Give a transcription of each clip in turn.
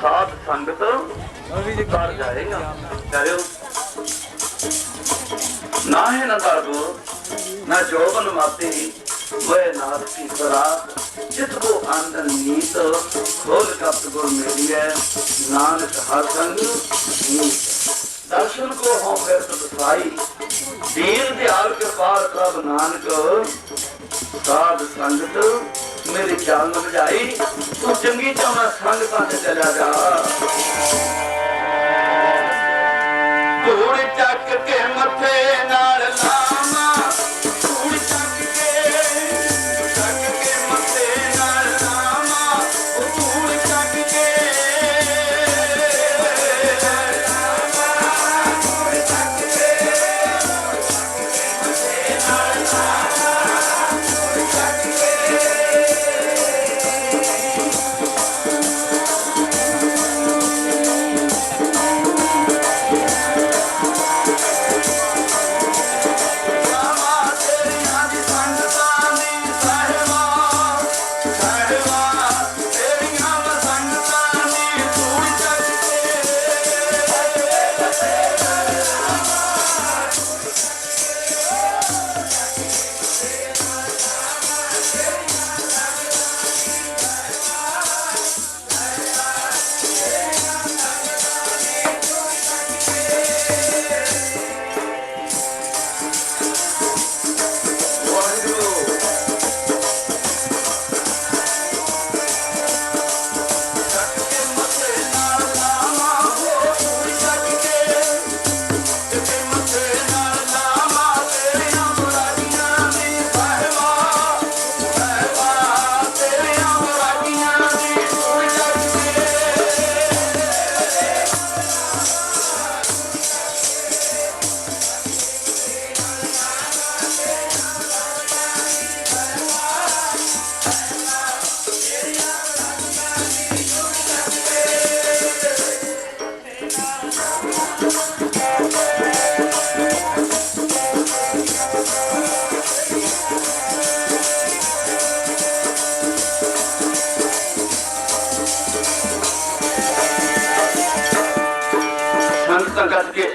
साध संगत कर जाएगा। ना है न दर्दो न जोबन माती वह नाथ की खुराक जिसको आंदन नीत खोल कप्त गुर मेरी है नानक हर संग नीत। दर्शन को हों फिर सतसाई दीन दयाल के पार प्रभ नानक साध संगत मेरी चाल न बजाई तू चंगी चाहना संगतां ते चला जा। धूड़ चक के मथे नाल लामा धूड़ चक के मथे नाल लामा धूड़ चक के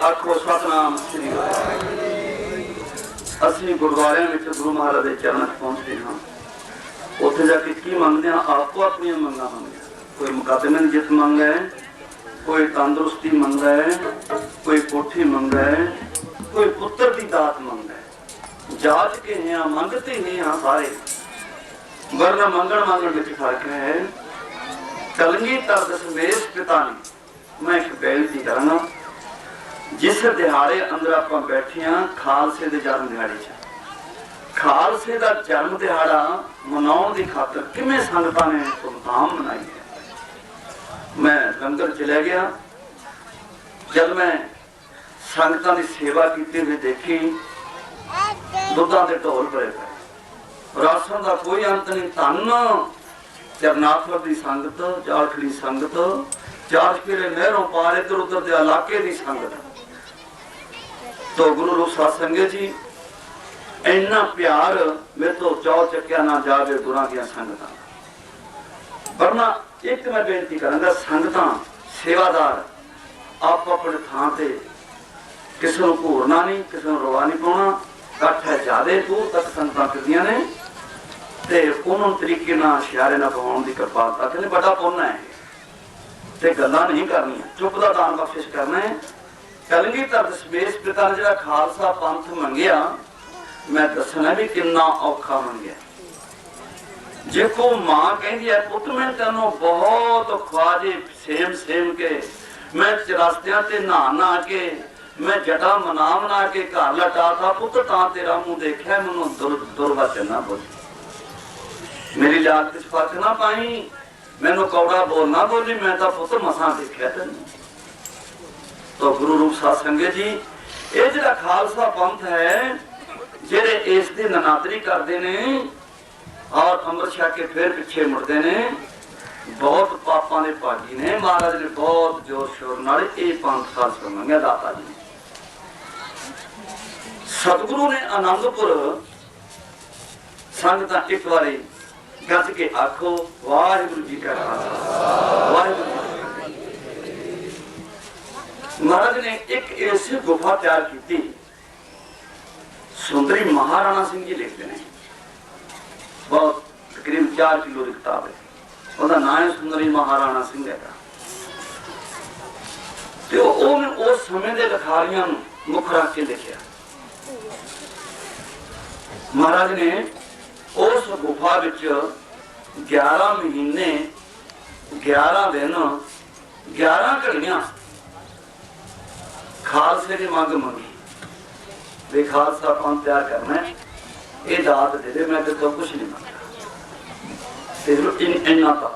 आखो सतनाम श्री असि गुरुद्वारे में गुरु महाराज के चरण पहुंचते हाँ उत्थे जाके की मंगते हैं आपको अपनी मंगा मंगते कोई मुकदमे की जित मंग है कोई तंदुरुस्ती मंग है कोई कोठी मंग है कोई पुत्र की दात मंग है जाच के हैं मंगते ही हाँ सारे वरना मंगण मंगण में फर्क है। कलगीधर दशमेश पिता ने मैं एक बेनती करांगा जिस दिहाड़े अंदर आप बैठे हाँ खालसे के जन्म दिहाड़े खालसे का जन्म दिहाड़ा मनाने की खातर किमें संगतां ने धूमधाम मनाई है। मैं लंगर चला गया जब मैं संगतां की सेवा की हुए देखी दुधा के ढोल भरे पे राशन का कोई अंत नहीं। धन चरनाथवर की संगत जाखड़ी संगत चार फेरे नहरों पार इधर उधर के इलाके की संगत तो गुरु रूप सत्संगे जी इन्ना प्यार मेरे तो चौ चक्या ना जावे गुरा की संगतां। वरना एक मैं बेनती करांगा संगतां सेवादार आप अपने थां ते किसी को घूरना नहीं किसी को रवा नहीं पाना कट्ठ है ज्यादा दूर तक संगतां फिरदियां ने ते उन्होंने तरीके ना इशारे ना पवाउण दी कृपालता कहते बड़ा पुण्य है ते गल्लां नहीं करनियां चुप दा दान बख्शिश करना है। कलगीधर दशमेश पिता ने जो खालसा पंथ मंगिया मैं दसना भी किन्ना औखा मंगिया। जेको मां कहती है पुत मैं तेनों बहुत ख्वाजे सेम सेम के मैं चरस्तियां ते नहा नहा के मैं जटा मना के घर लटा था पुत ता तेरा मुंह देखा मैनू दुर्वचन ना बोली मेरी लात कुछ फर्क ना पाई मैनू कौड़ा बोलना बोली मैं तो पुत मसा देखा तेन। तो गुरु रूप सत्संगे जी ये जो खालसा पंथ है जेड़े इस दी ननादरी करते ने और अमृत छक के फिर पिछे मुड़ते ने बहुत पापा ने भागी ने। महाराज ने बहुत जोर शोर नाल ये पंथ खालसा मंगया दाता जी ने। सतगुरु ने आनंदपुर संगतां एक बारी गज के आखो वाहिगुरु जी का खालसा वाहिगुरु जी। महाराज ने एक ऐसी गुफा तैयार की। सुंदरी महाराणा सिंह जी लिखते हैं, बहुत तकरीबन 4 किलो की किताब है, उसका नाम है सुंदरी महाराणा सिंह है। तो उस समय के लिखारियां मुख रख के लिखा। महाराज ने उस गुफा विच 11 महीने 11 दिन 11 घड़ियां खालसे की मंग मंगी, वे खालसा पंथ तैयार करना है, ये दात दे दे, मैं तो कुछ नहीं मंगता, इन्ना था।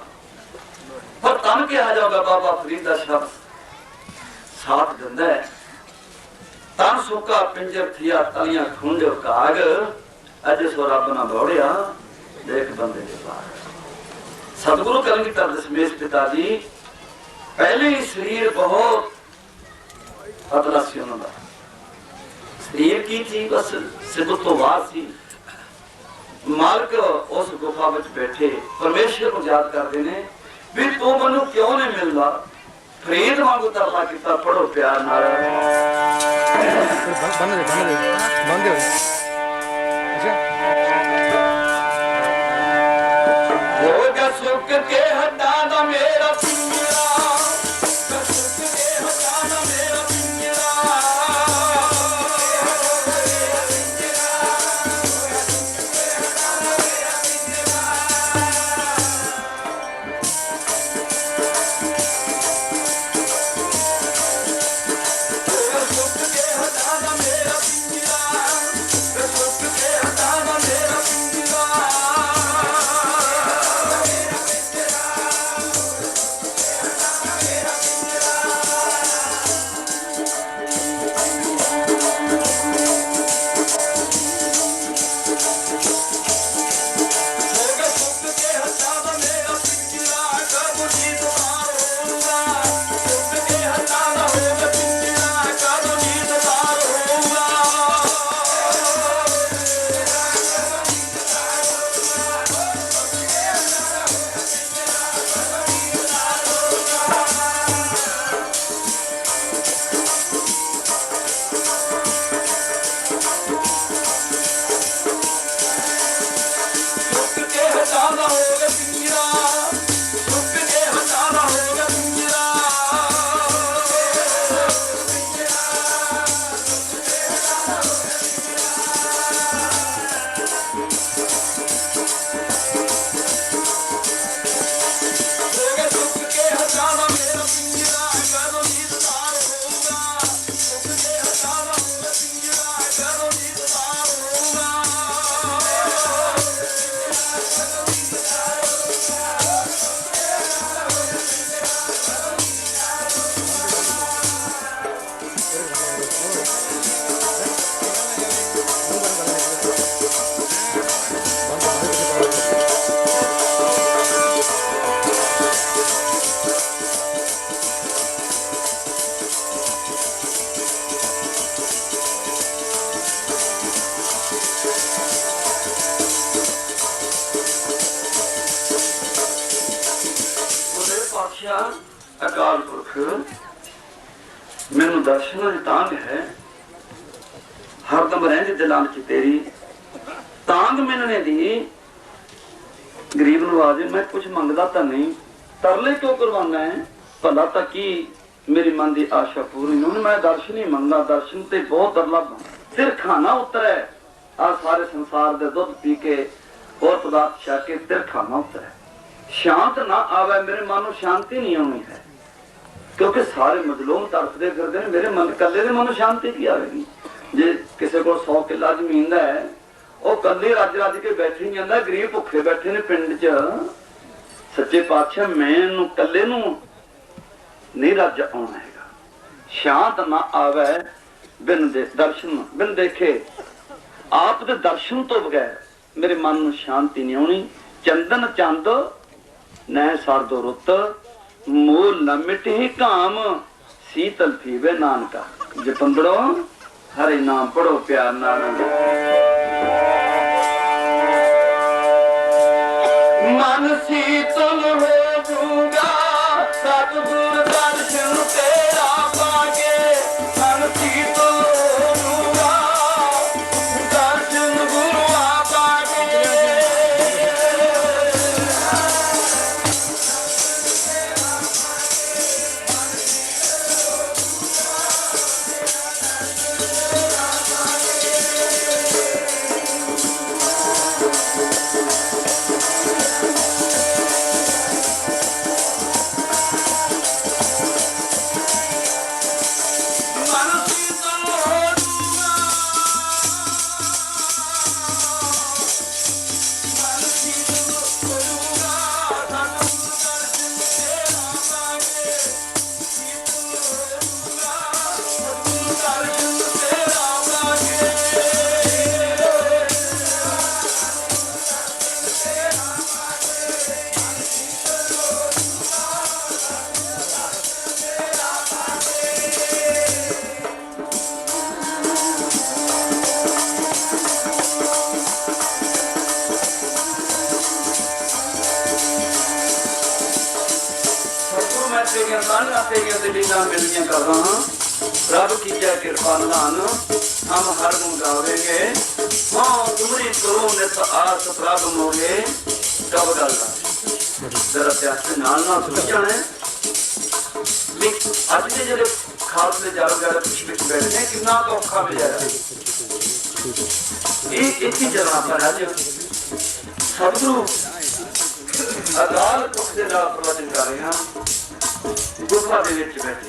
पर तन कहा जाएगा बाबा फरीद का शब्द साथ दिंदा है, तन सुका पिंजर थिया तलियां खुंड काग, अज सो रब ना दौड़िया देख बंदे के पार। सतगुरु कलगीधर दशमेश पिता जी पहले ही शरीर बहुत पतला सी, उन्होंने शरीर की थी बस सिद्ध तो बाहर सी। मालिक उस गुफा में बैठे परमेश्वर को याद करते हैं भी तू मैनू क्यों नहीं मिलता, फरीद वांगू तरला किया, पढ़ो प्यार नाल। सुख के हटा दा मेरा पिंजरा, सुख के हटा दा मेरा पिंजरा, अकाल पुरख मैनू दर्शन की तांग है, हरदम रहंदी दिलां च तेरी तांग मिलने दी। गरीब नवाज मैं कुछ मंगदा तो नहीं, तरले क्यों करवाना है, भला तो की मेरी मन की आशा पूरी नहीं। मैं दर्शन ही मंगा, दर्शन ते बहुत तरला फिर खाना उतरे, आ सारे संसार दे दुध पी के और पदार्थ छा के फिर खाना उतरे, शांत ना आवे, मेरे मन को शांति नहीं आनी है, क्योंकि सारे मजलूम तरसते फिरते हैं, मेरे मन कले दे मन शांति की आएगी। जे किसी को 100 किला जमीन है, वो कले रज रज के बैठे ही जाता, गरीब भुखे बैठे ने पिंड च। सच्चे पातशाह मैनू कले नू नहीं रज आना है, शांत ना आवे बिन दे दर्शन बिन देखे, आप दे दर्शन तो बगैर मेरे मन में शांति नहीं आनी। चंदन चंद न सरदो रुत, मूल न मिटी काम, शीतल पीवे नानका। जपंदड़ो हरे नाम पढ़ो प्यार नाल। मन शीतल हो जूगा सतगुर दर्शन तेरा पाके, मैं तेरियां तानियां तेरियां दिलीलां मिलदियां करदा हां। रब की जय कृपा निधान हम हर गुण गावेंगे। हाँ तुमरी करो नित आस प्रभ मोरे कब गल जरा प्यास के नाल नाल समझना है भी अज के ਜਿਹੜੇ खालसे जारो जारो कुछ विच बैठे हैं कितना औखा मिला एक ही जगह पर अज सतगुरु अकाल पुरख के नाल प्रवचन कर रहे हैं। गुफा दे विच बैठे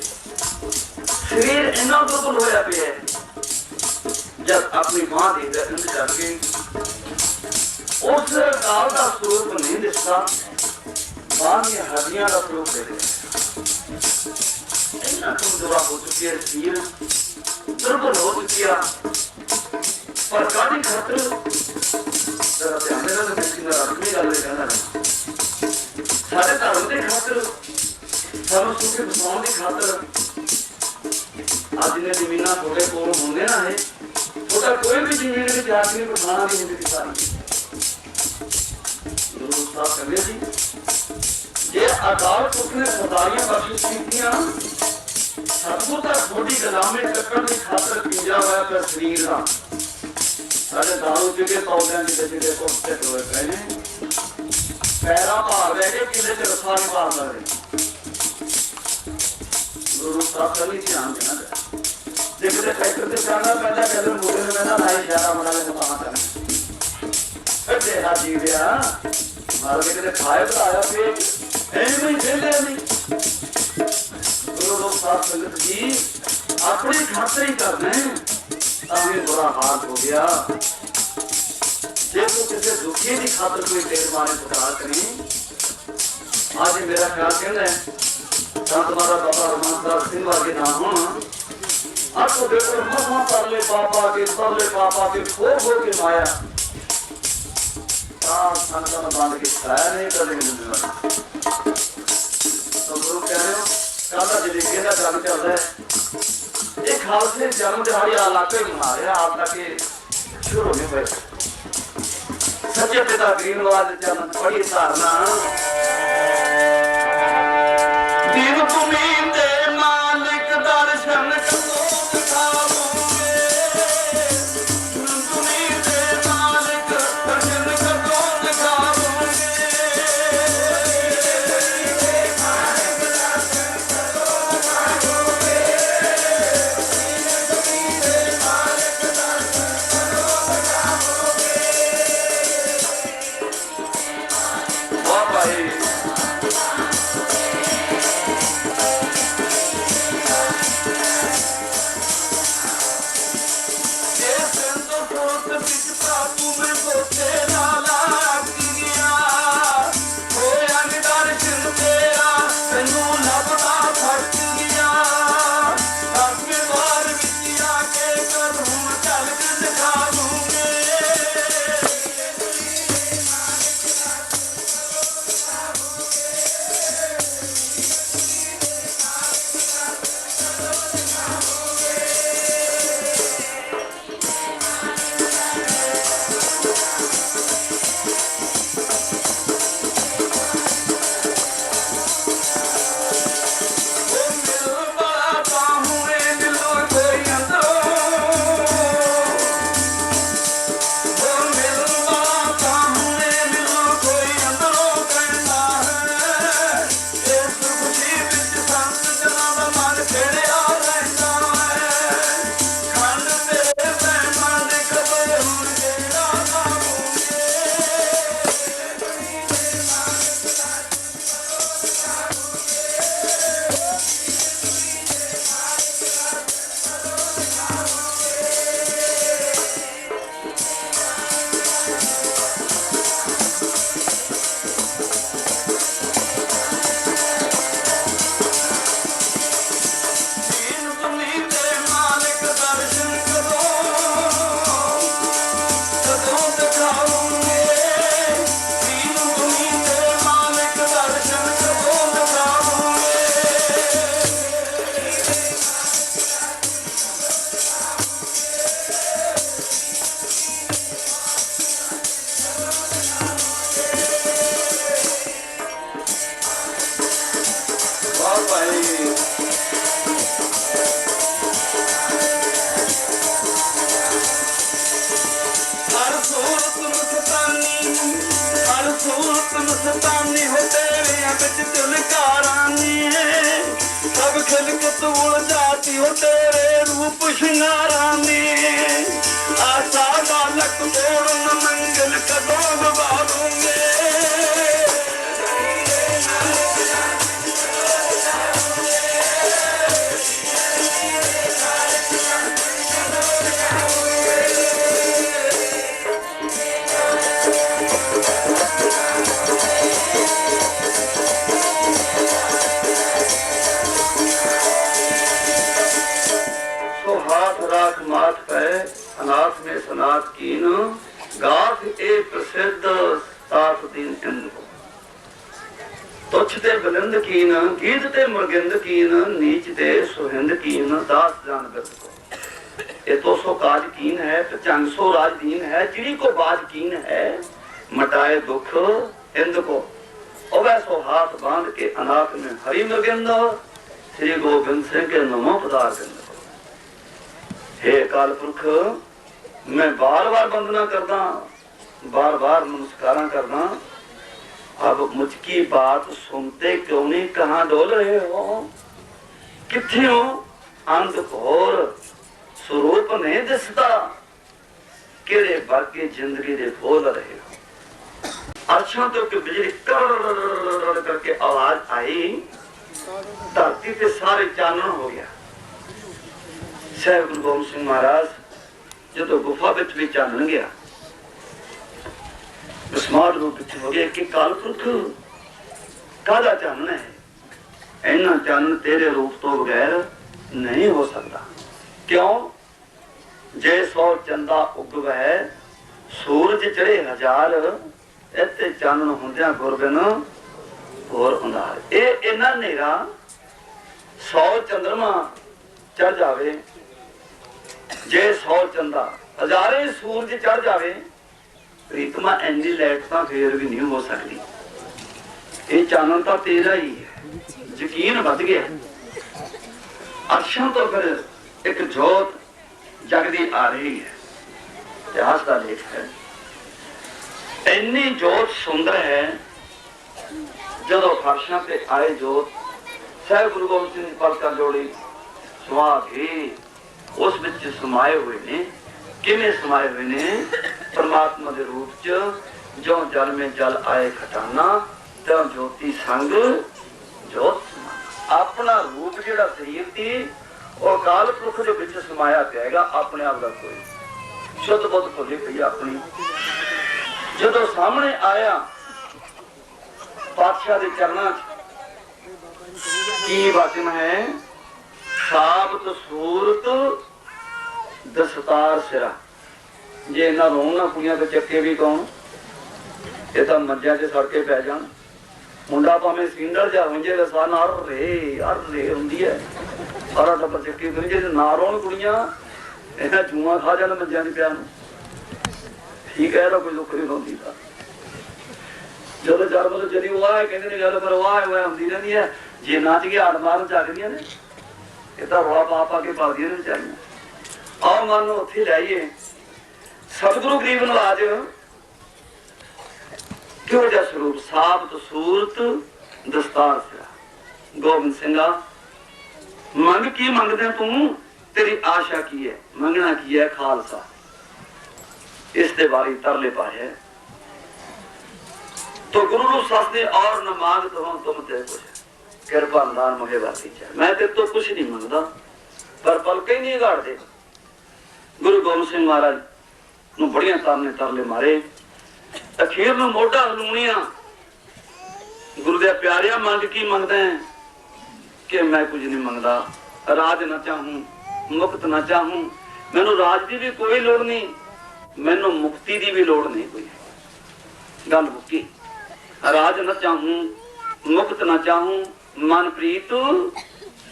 शरीर इन्ना दुर्बल होया पिया जब अपनी मां दी दर्द करके उस अकाल का स्वरूप नहीं दिसता मां दी हड्डियां का स्वरूप दे इन्ना कमजोर हो चुकी है शरीर दुर्बल हो चुकी है पर काटी खातर जरा ध्यान देना तो किसी ने अपनी गल कहना सारे धर्म के खातर सानू सुख बसाने की खातर आज ने जमीन थोड़े कोल होंगे ना है थोड़ा कोई भी जमीन में जाके को खाना भी नहीं सारी गुरु साहब कहते जी जे अकाल पुरख ने सदाइयां बख्शिश कीतियां सतगुर का थोड़ी गुलामी टक्कण की खातर पिंजरा होया पर शरीर का सारे दारू के पौधे की जगह को स्थित हुए पहले पैरा भार बैठे किले च रखा नहीं भार लगे गुरु साहब का नहीं ध्यान देना देखते ट्रैक्टर से जाना पैदा कर मुझे में ना भाई इशारा बना के कमा करना तेरा जी गया मार के तेरे खाए तो आया पेट ऐसे ही खेले नहीं गुरु साहब संगत जी अपनी खातिर ही करने ताकि बुरा हाल हो गया जे तो किसी दुखी की खातिर कोई देर मारे पुकार करें आज मेरा ख्याल कहना है संत महाराज बाबा रघुनाथ सिंह वर्गे ना हो आपको देखो महा परले पापा के खो के माया संतान बांध के खाया नहीं कदे मिलने तो गुरु कह रहे हो काला जिंदगी का जन्म चल रहा है ये खालसे जन्म दिहाड़ी इलाके मना रहे आप तक शुरू नहीं हुए सच्चे पिता ग्रीनवाल जन्म बड़ी धारणा दीन तुम्हें दे मालिक दर्शन करो दिखाओगे तुम्हें दे मालिक दर्शन करो दिखाओगे वाह भाई मस्तानी हो तेरिया बिच तिलकारानी सब खिलकत उड़ जाती हो तेरे रूप श्रृंगारानी आशा बालक तोड़ मंगल कदों गवारूंगे माथ पे अनाथ में सनाथ कीन गाथ ए प्रसिद्ध सात दिन इंद को तुच्छ ते बुलंद कीन गीत ते मुर्गिंद कीन नीच ते सुहिंद कीन दास जान बिरद को ये तो सो काज कीन है चंग सो राज दीन है चिड़ी को बाज कीन है मटाए दुख इंद को और सो हाथ बांध के अनाथ में हरि मुर्गिंद श्री गोबिंद सिंह के नमो पदार्थ हे अकाल पुरख मैं बार बार वंदना करदा बार बार नमस्कार करदा अब मुझकी बात सुनते क्यों नहीं कहाँ डोल रहे हो किथे हो अंधघोर स्वरूप नहीं दिसदा केड़े वर्गे जिंदगी दे बोल रहे हो अर्शां तो कि बिजली कर करके आवाज आई धरती पे सारे चानन हो गया साहब गुरु गोबिंद सिंह महाराज जो गुफा विच भी चानन गया स्मार्ट रूप हो गया कि काल पुरख कादा चानन है इन्ना चानन तेरे रूप तो बगैर नहीं हो सकता क्यों जे सौ चंदा उगवै सूरज चढ़े हजार इत्ते चानन हुंदियां गुरबिन होर अंधार ए इन्ना नेरा 100 चंद्रमा चढ़ जावे जे 100 चंदा हजारे सूरज चढ़ जावे प्रीतमा इंजी लाइट तो फिर भी नहीं हो सकती ये चानन तो तेरा ही है यकीन बच गया अर्शां तो फिर एक जोत जगदी आ रही है इतिहास का लेख है इन्नी जोत सुंदर है जो फर्शां पे आए जोत साहब गुरु गोबिंद सिंह पलका जोड़ी सुहागे उस विच समाये हुए ने किवें समाये हुए ने परमात्मा के रूप च जो जल में जल आए खटाना तो ज्योति संग जोत अपना रूप जिहड़ा शरीर दी और काल पुरख दे विच समाया पिएगा अपने आप का कोई शुद्ध बुद्ध भुली पई अपनी जदों सामने आया पातशाह दे चरणां की वचन है साबत सूरत दस्तार सिरा जे इन्ना रोन ना कुड़ियां तो चक्के भी कौन ये तो मज्जा च सड़के पै जान मुंडा भावें सींडल जा हुंजे रसा ना अर रे हुंदी है सारा टब्बर चक्की करी जे ना रोन कुड़ियां इन्हां जूआं खा जान मज्जा च पिया ठीक है कोई दुख नहीं रोंदी दा ਜਦੋਂ ਚਾਰ ਮਤਲਬ ਜਦੀ ਵਾਹ ਕਹਿੰਦੇ ਨੇ ਗੱਲ ਪਰ ਵਾਹ ਹੁੰਦੀ ਰਹਿੰਦੀ ਹੈ ਜੇ ਨੱਚ ਕੇ ਹਾੜ ਮਾਰਨ ਚੱਕਦੀਆਂ ਨੇ ਇਹ ਤਾਂ ਰੌਲਾ ਪਾ ਪਾ ਕੇ ਪਾਲਦੀਆਂ ਨੇ ਵਿਚਾਰੀਆਂ ਆਓ ਮਨ ਨੂੰ ਉੱਥੇ ਲਾਈਏ ਸਤਿਗੁਰੂ ਗਰੀਬ ਨਵਾਜ ਕਿਉਂ ਜਿਹਾ ਸਰੂਪ ਸਾਬਤ ਸੂਰਤ ਦਸਤਾਰ ਸਿਰਾ ਗੋਬਿੰਦ ਸਿੰਘਾ ਮੰਗ ਕੀ ਮੰਗਦੇ ਤੂੰ ਤੇਰੀ ਆਸ਼ਾ ਕੀ ਹੈ ਮੰਗਣਾ ਕੀ ਹੈ ਖਾਲਸਾ ਇਸ ਦੇ ਬਾਰੇ ਤਰਲੇ ਪਾਏ तो गुरु रू ससदे और न मांगत हो तुम ते कुछ कृपा दान मोहे बाती चाहे मैं ते तो कुछ नहीं मांगता पर पलके नहीं गाड़ दे गुरु गोबिंद सिंह महाराज नू बड़ियां तारने तरले मारे अखीर नू मोढा हलूणिया गुरु दे प्यारिया मंग की मंगदा है कि मैं कुछ नहीं मंगदा राज ना चाहूं मुक्त ना चाहूं मैनू राज की भी कोई लोड़ नहीं मैनू मुक्ति की भी लोड़ नहीं कोई गल मुक्की राज न चाहूं मुक्त न चाहूं मन प्रीत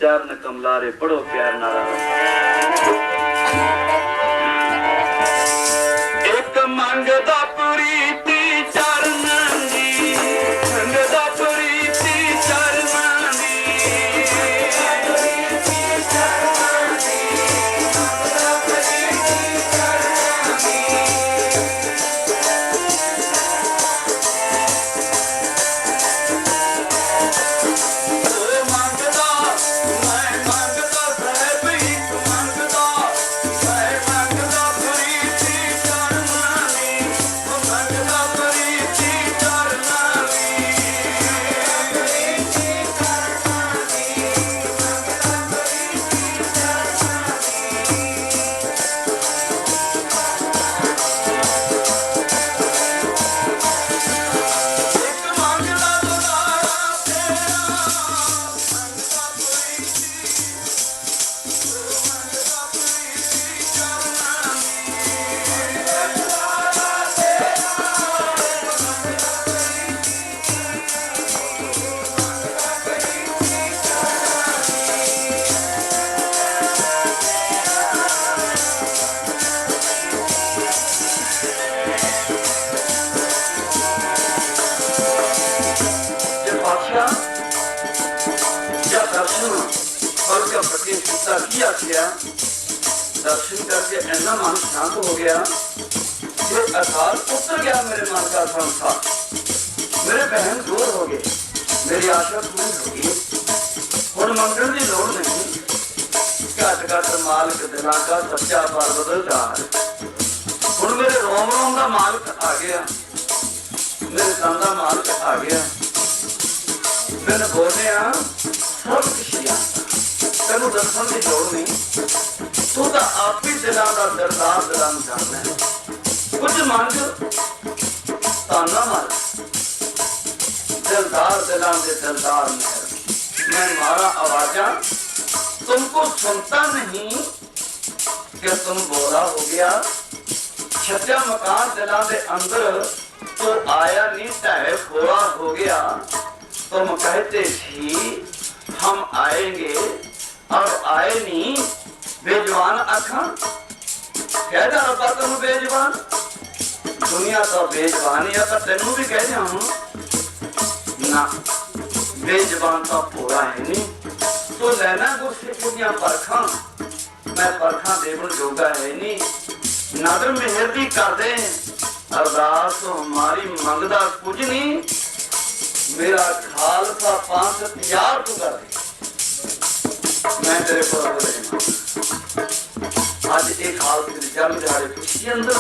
चरण कमलारे पढ़ो प्यार नारा एक मंगदा प्रीति चरण दी मंगदा प्रीति चरण दी पर क्या फटे सीता की आख्या दर्शन करके ऐसा मन शांत हो गया कि अकाल उतर गया मेरे मन का संसार, मेरे बहन दूर हो गए, मेरी आशा पूरी हो गई। हुण मंगण की लोड़ नहीं, घट घट मालिक दिलों का सच्चा पर बदलदार। हुण मेरे रोम रोम का मालिक आ गया, मेरे तन का मालिक आ गया। मैंने बोलिया सब कुछ तेन दसन की लोड़ नहीं, तू तो आप ही दिलों का दरदार दिलों जानना है। कुछ मंग ताना मार दिलदार दिलों के दिलदार मेहर। मैं मारा आवाजा तुमको सुनता नहीं कि तुम बोला हो गया। छत्या मकान दिलों के अंदर तो आया नहीं, ढह फोड़ा हो गया। तुम कहते थी हम आएंगे और आए नहीं। बेजवान आखा कह जा रब्बा तुम बेजवान, दुनिया तो बेजवानी है, पर तेनू भी कह जाऊं ना बेजवान तो पूरा है नहीं। तो लेना गुरसिख दियां परखां, मैं परखां देवन जोगा है नहीं। नदर मेहर दी कर दे अरदास हमारी मंगदा कुछ नहीं। मेरा खालसा पांच तैयार तू कर दे, मैं तेरे को अज एक हाल जल दिहाड़े खुशी अंदर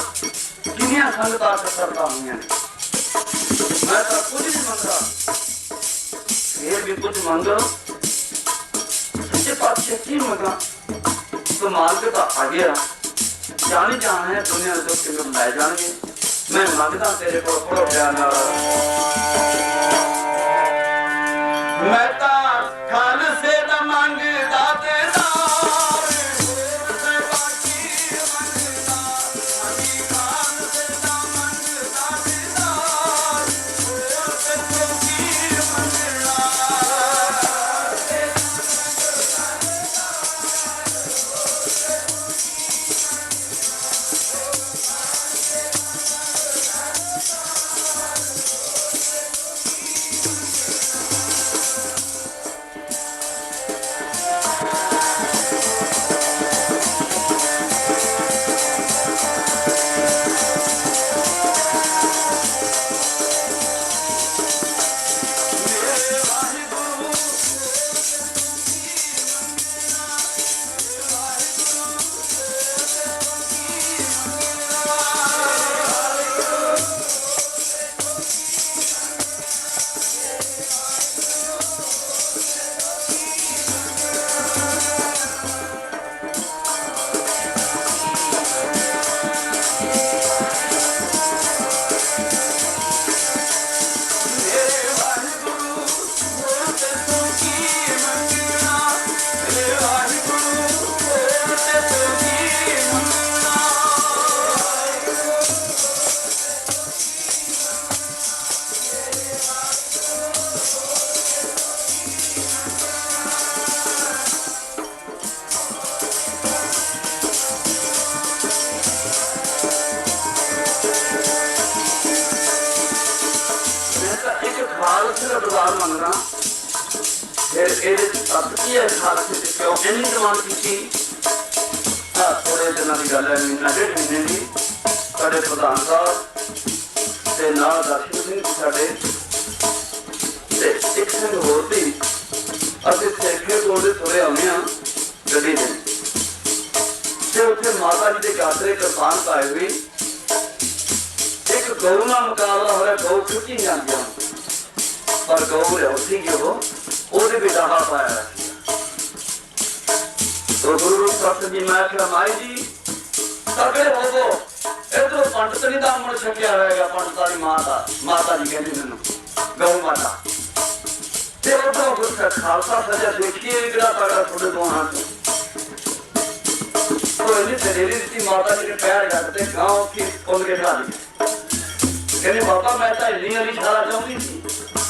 किनिया संगतां करता हुई ने। मैं तो कुछ नहीं मंगता, फिर भी कुछ मंगो सच्चे पातशाह की मंगा। तो मालिक तो आ गया, जानी जान है दुनिया तो किमें लै जाएंगे। मैं मंगता तेरे को पढ़ो प्यार मैं तो खालसे दा मंगदा मंगना। फिर ये क्यों इन्नी डिमांड की थोड़े दिन की गल है, महीना डेढ़ महीने की साढ़े प्रधान साहब ते नाल दर्शन सिंह जी साडे ते एक सिंह होर सी असीं सेखे कोल दे थोड़े आउने आ गड्डी दे ते उत्थे माता जी दे गातरे किरपान पाए हुए एक गऊ नाल मुकाबला हो रहा। गऊ खिच्ची जांदियां पर गऊ रही कि भी डाहा पाया। तो गुरु रूप सत्य जी मैं आख्या माई जी तगड़े होवो, इधरों पंडित नहीं दा मुड़ छकिया होएगा। पंडिता की माता जी कहती मैनू गऊ माता ते उधरों गुरसिख खालसा सजा देखिए किहड़ा तगड़ा थोड़े दोहां चों। तो इन्नी दलेरी दी माता जी ने पैर करते गांव की पुल के खा दी। कहने बाबा मैं तो इन्नी वाली इशारा चाहती थी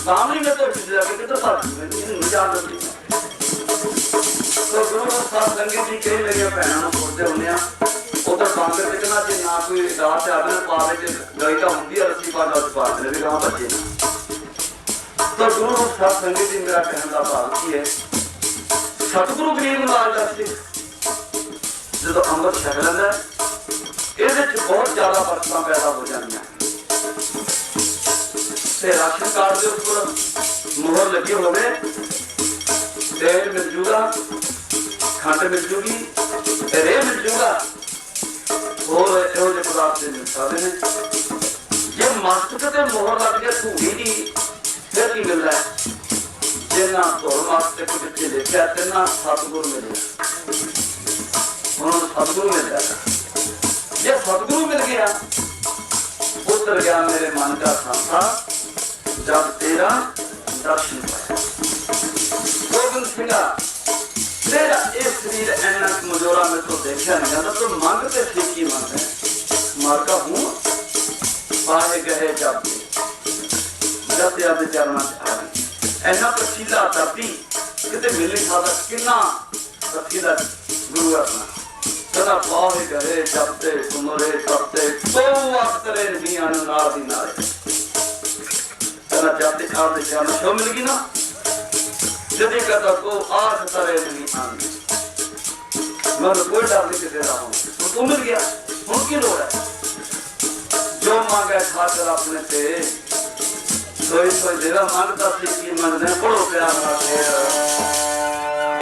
नाम नहीं मैं तो किधर तो गुरु साहब संगत जी कई मेरी भैनों पुछते होंगे उधर बांगर निकलना जो ना कोई दात आदमी पावे गई तो होंगी रस्सी पा पाते भी गाँव बच्चे तो गुरु साहब संगत जी मेरा कहने का भाव की है सतगुरु गरीब नवाज दसते जो अमृत छक लेंदा ये बहुत ज्यादा बरकतां पैदा हो जांदियां ते राशन कार्ड के उपर मोहर लगी होवे तेल मिल जूगा खंड मिल जूगी रेह मिल जूगा और इहो ਜਿਹੇ पदार्थ मिल सकते हैं जे मस्तक ते मोहर लग जाए धूड़ी की फिर की मिलता है जिन्ना धुर मस्तक पिछले लिखा तिना सतगुरु मिले उन्होंने सतगुरु मिल जाएगा जे सतगुरु मिल गया उतर गया मेरे मन का सांसा जब तेरा दर्शन पाया गोबिंद सिंह तेरा ये शरीर इन्ना कमजोरा मेरे को देखा नहीं जाता तो मंगते सीखी मन है मार्का हूँ पाए गए जब चरणा आ गई इन्ना प्रसीला धरती कितने मिल नहीं सकता किन्ना प्रसीला गुरु अपना कदा पाए गए जपते सुमरे तपते तो अख्तरे नहीं आने नाल दी नाले कदा जपते आपके चरण छो मिल गई ना जदी कदा को आठ तरे नहीं आने मैं कोई डर नहीं दे रहा हूँ तू मिल गया हूँ की लोड़ है जो मांगे खाकर अपने से सोई सोई देगा मांगता सी की मंगने पढ़ो प्यार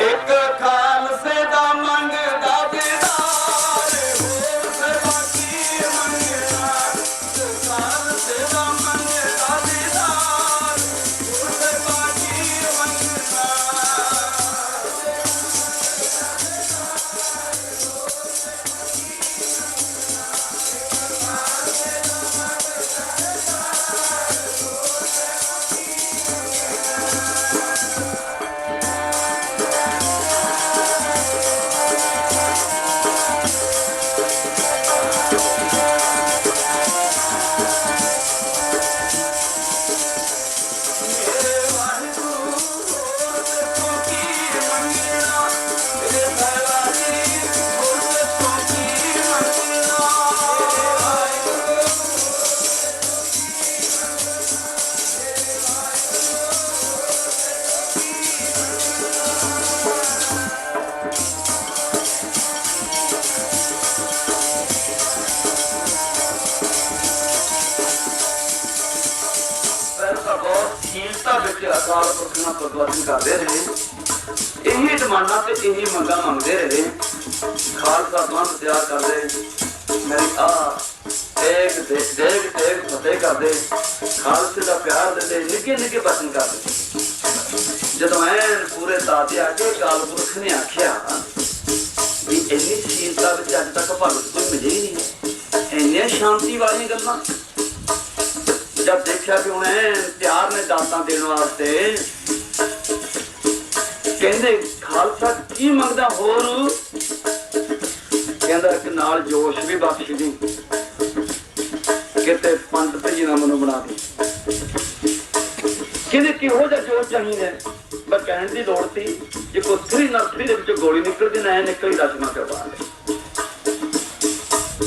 एक खाल से दा मंगदा बेदार हो से बाकी मंगना खाल से दा मंगदा बेदार हो से बाकी मंगना अकाल पुरख नाल प्रगति करते रहे यही डिमांडा ते यही मंगा मंगते रहे खालसा बंद तैयार करते मेरी देख देख देख फतेह करते खालसे का प्यार देते निके निके बचन करते जदों ऐन पूरे दादे आके अकाल पुरख ने आख्या भी इन्नी शीलता विच अज तक भगत कोई मिले ही नहीं इन्नी शांति वाली गल्लां जब देखा कि उन्हें प्यार ने दाता देने वास्ते कहते खालसा की मंगदा होर कहंदा कि नाल जोश भी बख्श दी किते पंडित जी ना मनु बना दी कहते किहो जिहा जोश चाहिए मैं कहने की लोड़ थी जे कोई थ्री नर्सरी दे विचों गोली निकलदी ना निकली रचना करवा ले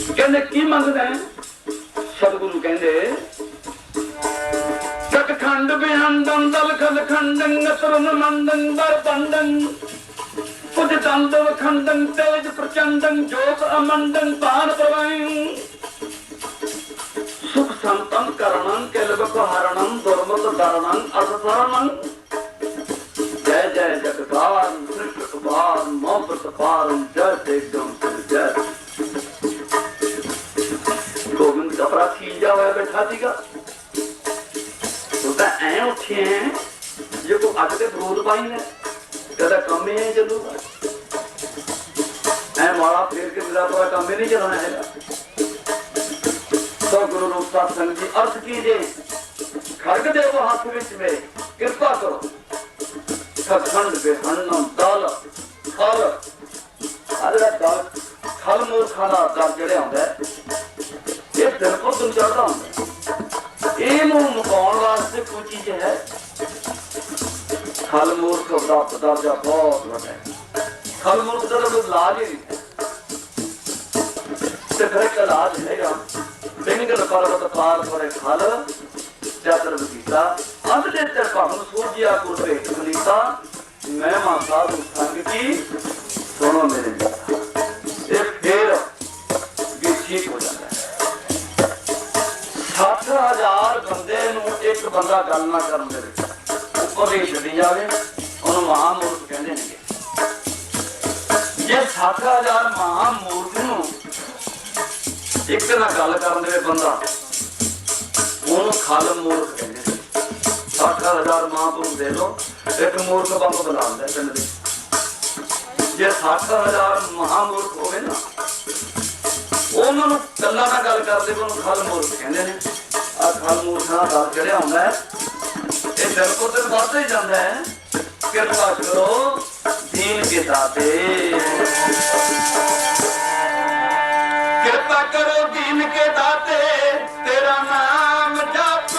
कहंदे की मंगदा है सतगुरु कहंदे खंड बेहंदन दल खल खंडन नतरन मंदन दर बंदन कुछ दंदव खंडन तेज प्रचंडन जोत अमंडन पान प्रवाइन सुख संतन करणं केलवक हरणं दुर्मत दरणं असरणं जय जय जगदार कृष्ण कुमार मोहब्बत पार जय एकदम जय गोविंद का प्राची जा हुआ बैठा थीगा ऐ उठे हैं जो को अग के बरूद पाई ने कदा कम ही नहीं चलूगा ऐ माला फेर के मेरा पूरा काम ही नहीं चलना है तो गुरु रूप सत्संग जी अर्थ कीजिए खड़ग देव हाथ में कृपा करो खंड बेहन्न दल खल अरे दल खल मूल खाना दल जड़े आंदा ये दिन को दिन चढ़ता होंगे मुकाउण वास्ते कोई चीज है खल मूर्ख का दर्जा बहुत बड़ा है खल मूर्ख का तो इलाज ही नहीं है फिर इलाज है बिंगल पर्वत पार परे खल जतर बगीचा अंत दे ते भवन सूरजिया को भेट सुनीता मैं मां साधु संग की सुनो मेरे जैसा, ये फिर भी ठीक हो जाता है। 60,000 बंदे नूं एक बंदा गल ना करन दे उपर ही छड्डी जावे उहनूं महामूर्ख कहंदे ने। जे 60,000 महामूर्ख नूं एक ना गल करन दे बंदा उहनूं खल मूर्ख कहंदे ने। 60,000 महापुरुष दे दो एक मूर्ख बंब बुला लैंदा पिंड दे। जे 60,000 महामूर्ख होवे ना उन्होंने गल्लां ना गल करदे उन्होंने खल मूर्ख कहंदे ने। आ खल मूर्ख दा गल चढ़िया हुंदा है, ये दिल को दिल बढ़ता ही जाता है। कृपा करो दीन के दाते, कृपा करो दीन के दाते, तेरा नाम जप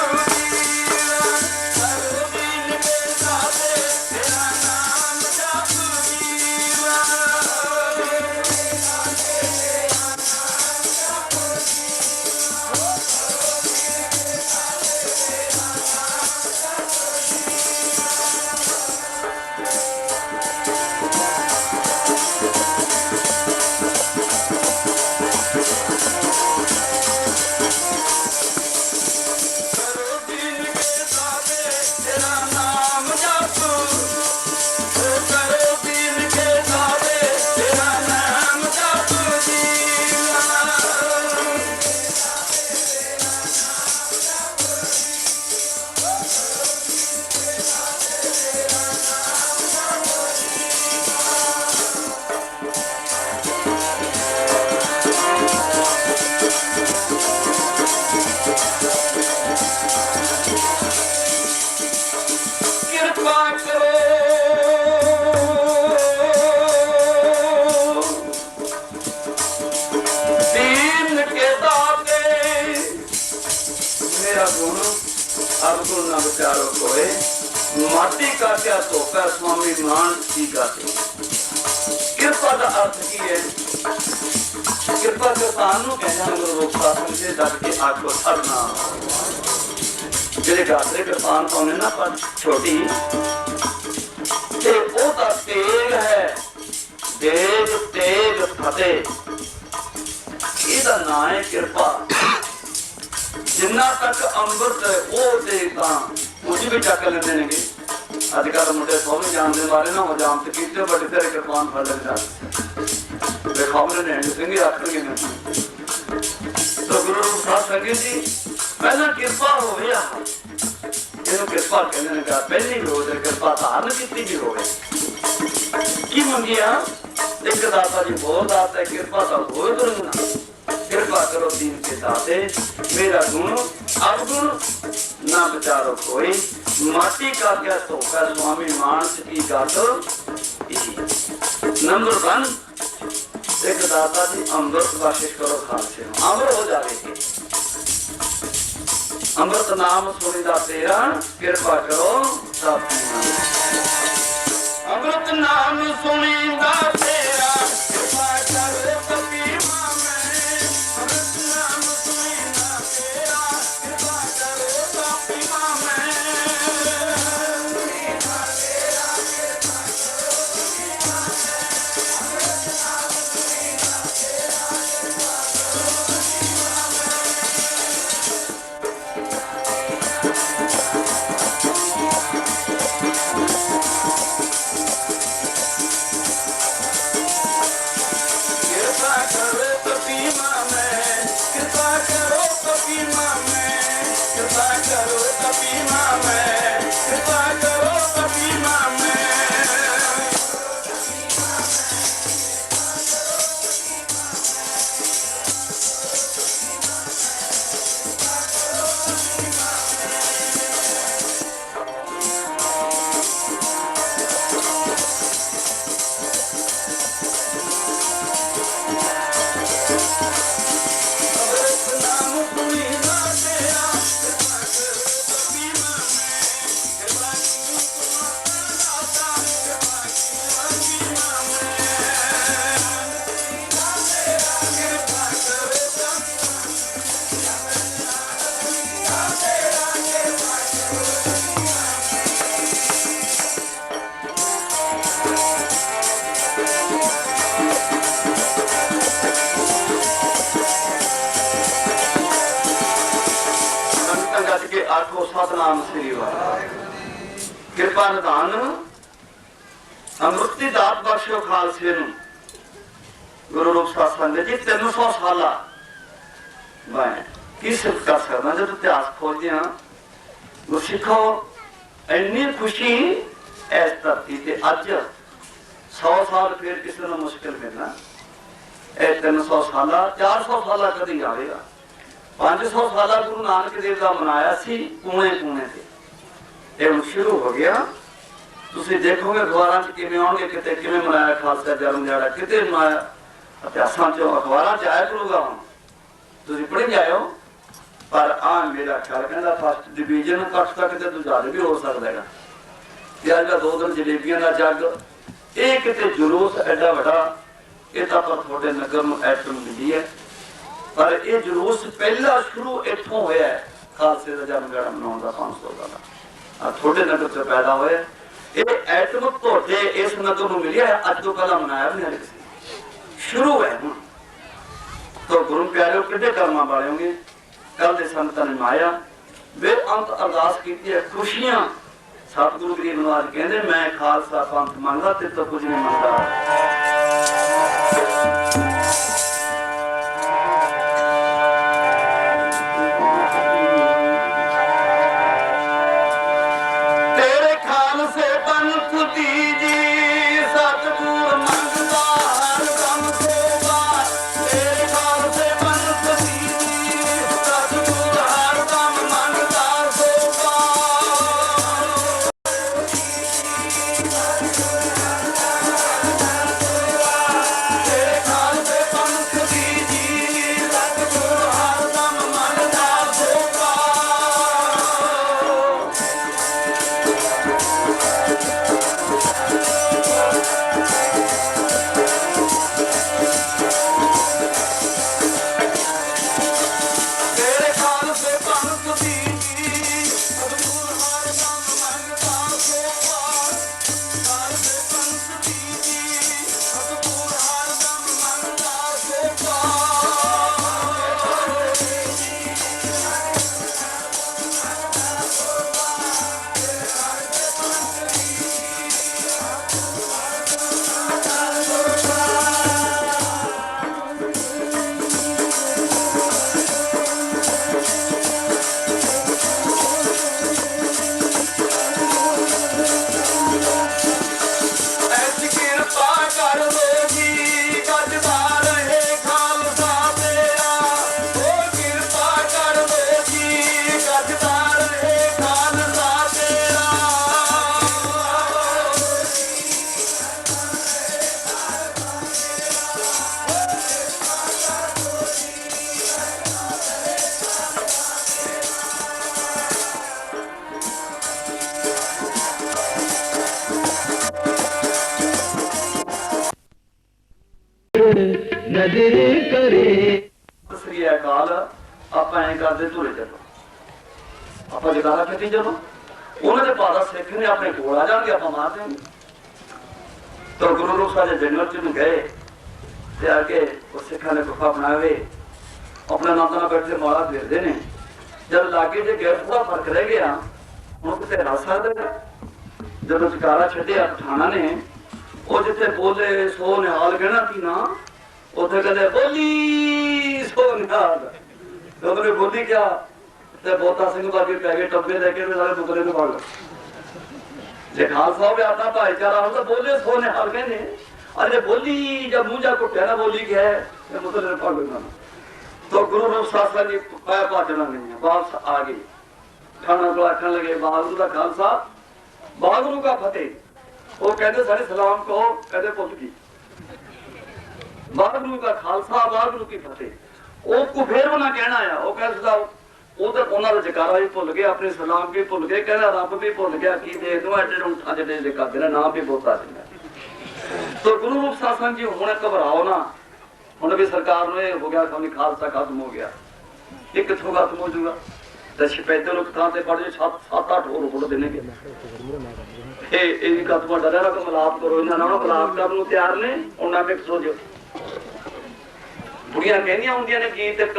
माटी का क्या तोहफा स्वामी मान जी का। कृपा का अर्थ की है, कृपा किरपान कहना गुरु रूप शासन से डट के आखो छड़ना। जेडे गातरे किरपान पाने ना पर छोटी ते ओ दा तेग है, देग तेग फतेह, इहदा नाम है कृपा। जिन्ना तक अमृत वो देता उसी भी चक लेंदे ने। अजकल मुंडे सोहने जानते बारे ना हो जानते कितने बड़े तेरे किरपान फड़ लेंदा दिखावने ने सिंह आखणगे ने। तो गुरु साहब संगत जी पहला कृपा हो गया, इहनूं कृपा कहंदे ने। पहली रोज कृपा धारण कीती भी होवे की मंगिया एक दाता जी बहुत दाता है, कृपा तो होए दुरंगना। कृपा करो दीन के दाते, मेरा गुण अवगुण ना विचारो कोई। माटी का क्या तोहफा स्वामी मानस की गात। नंबर 1 एक दाता जी अमृत बख्शिश करो खालसे अमर हो जाएगी। अमृत नाम सुनिदा तेरा, कृपा करो साथी। अमृत नाम सुनिदा तेरा, कृपा करो कपी गज के आखो सतनाम श्री वाहिगुरू। कृपा निधान अमृति दात बख्शो खालसे नूं। गुरु रूप सत्संग जी 300 साल मैं की सिफत कर सकता जो इतिहास खोजते हैं गुरसिखो इन्नी खुशी इस धरती से अज 100 साल फिर किसी को मुश्किल मिलना। 300 साल 400 साल कभी आएगा। 500 साल गुरु नानक देव का मनाया सी कूने कूने से ये शुरू हो गया। तुम देखोगे अखबार किमें आउणगे किते किमें मनाया खालसा जन्म दिहाड़ा किते मनाया इतिहासां चो अखबार च आया करूगा। हम तुम पढ़ी जाओ पर आ मेरा ख्याल कहता फर्स्ट डिवीजन कट तक तो जुझार भी हो सकता है। अज का 2 दिन जलेबियां का जग ये किते जुलूस एडा वड्डा ये तो पर थोड़े नगर में ऐटम मिली है पर यह जुलूस पहला शुरू इतों होया है। खालसे का जन्म दिहाड़ा मनाने का 500 साल थोड़े नगर से पैदा होया। ये ऐटम थोड़े इस नगर में मिली है। अज तो पहला मनाया भी नहीं किसी शुरू है। हूँ तो गुरु प्यारे कितने कर्मा वाले होंगे। कल के संगतां ने माया वे अंत अरदास की खुशियां सतगुरु गरीब नवाज कहते मैं खालसा पंथ मंगदा ते तो कुछ नहीं मंगदा। नजर करे श्री अकाल आप ऐ करते तुरे चलो आप जगारा खेती चलो उन्होंने पादा सिख ने अपने कोल आ जाएंगे आप मार देंगे। तो गुरु रूप साहब जंगल च गए ते आके उस सिखा ने गुफा बनावे अपने नाम ना बैठे माला फेरते ने जब लागे जे गैर थोड़ा फर्क रह गया हूँ कितने रस सकते जब जकारा छड्डिया पठाना ने वो जिथे बोले सो निहाल कहना थी ना उथे कहते बोली सो निहाल तो उन्होंने बोली क्या ते बोता सिंह बाजी पै गए टब्बे लेके सारे पुतले में पड़ जे खालसा हो अपना भाईचारा हो तो बोले सो निहाल कहने अरे बोली जब मुंह जा कुटिया ना बोली क्या है मुतले में पड़ गए। तो गुरु रूप शास्त्र जी पाया भाजना नहीं है वापस आ गई खाना को आखन लगे बहादुर का खालसा बहादुर का फतेह वो कहते सारे सलाम कहो कहते पुत की बहादुर का खालसा बहादुर की फतेह वो को फिर वो ना कहना आया वो कहता उधर उन्होंने जकारा भी भुल गए अपने सलाम भी भुल गए कहना रब भी भुल गया की दे दो एडे ऊंठा जडे करते नाम भी बोलता तो गुरु रूप शासन जी हूं घबराओ ना हूं भी सरकार हो गया खालसा खत्म हो गया ये कितों खत्म हो जाऊगा तो सफेदे थां से पढ़ जाओ 7-8 होर फुट देने कदम डरिया रखो मिलाप करो इन्होंने मिलाप करने को तैयार ने उन्ना मिक्स हो जाओ बुढ़िया कहनिया होंगे ने गीत एक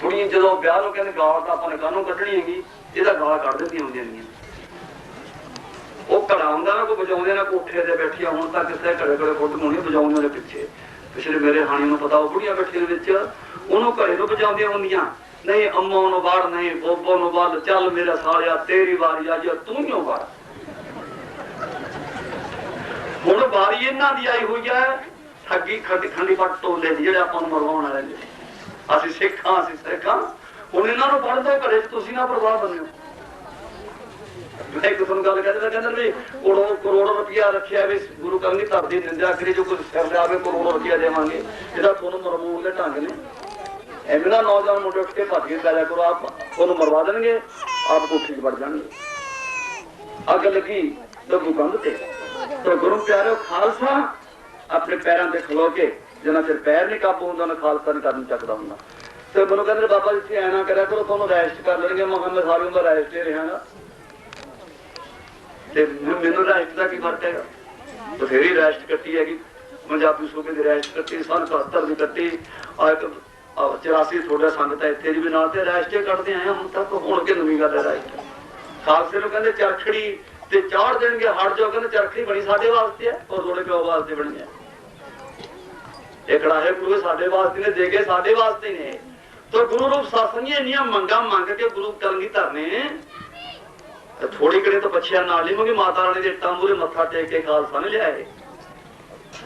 बुढ़िया जो ब्याह को कहते गाल तो अपने कानों कढ़नी हैगी यदा गाल कढ़ दी होंगे वो घड़ा होंगे ना कोई बजाते ना कोठे से बैठिया हूँ तक कितने घड़े घड़े फुट होनी बजाने पिछे पिछले मेरे हाणी में पता वो बुढ़िया बैठी उन्होंने घड़े तो बजा होंगे नहीं अम्मा नु बाढ़ नहीं बोबो नु बाढ़ चल मेरा सालिया तेरी बारी आज तू ही बाढ़ हुण बारी इन्हां दी आई हुई है ठगी खंडी पट टोले दी जेड़े आपां नूं मरवाउण वाले ने असीं सिख हां हुण इन्हां नूं पढ़ दो घरे च तुसीं ना प्रवाह बनियो मैं एक तुहानूं गल कहंदा भी करोड़ रुपया रखिया भी गुरु करनी धरती निंदा करी जो कोई सिर ले आवे करोड़ रुपया देवांगे इहदा तुहानूं मरवाउण दे ढंग ने एवं ना नौजवान मुंडे उठ के भज के पैदा करो आप मरवा देंगे आप कोठी च बढ़ जाएंगे अग लगी डब्बू कंध ते तो गुरु प्यारे खालसा अपने पैरों से खलो के जिन्ना चिर पैर नहीं काबू होंगे उन्हें खालसा नहीं कदम चकता होंगे तो मैंने कहते बाबा जी ऐ ना करा करो थोड़ा रैस्ट कर लेंगे मैं सारी उम्र रैस्ट ही रहा मैनू रैस्ट का की फर्क है बथेरी रैस्ट कट्टी हैगी पंजाबी सूबे की रैस्ट कट्टी सन 77 की कट्टी 84 थोड़ा संगत है इतने भी नाल रैस्टे कटते आए हम तक हूँ कि नवी गल है रैस्ट खालसे को कहते चरखड़ी ते चाड़ देंगे हट जाओ कहते चरखड़ी बनी साडे वास्ते है और थोड़े प्यो वास्ते बनी है ये कड़ाहे गुरु साडे वास्ते ने देगे साडे वास्ते ने तो गुरु रूप सत्संग इनिया मंगा मंग के गुरु कलगीधर ने थोड़ी घड़ी तो बच्चिया नाल ही क्योंकि माता रानी के इट्टां मूहरे मत्था टेक के खालसा ने लिया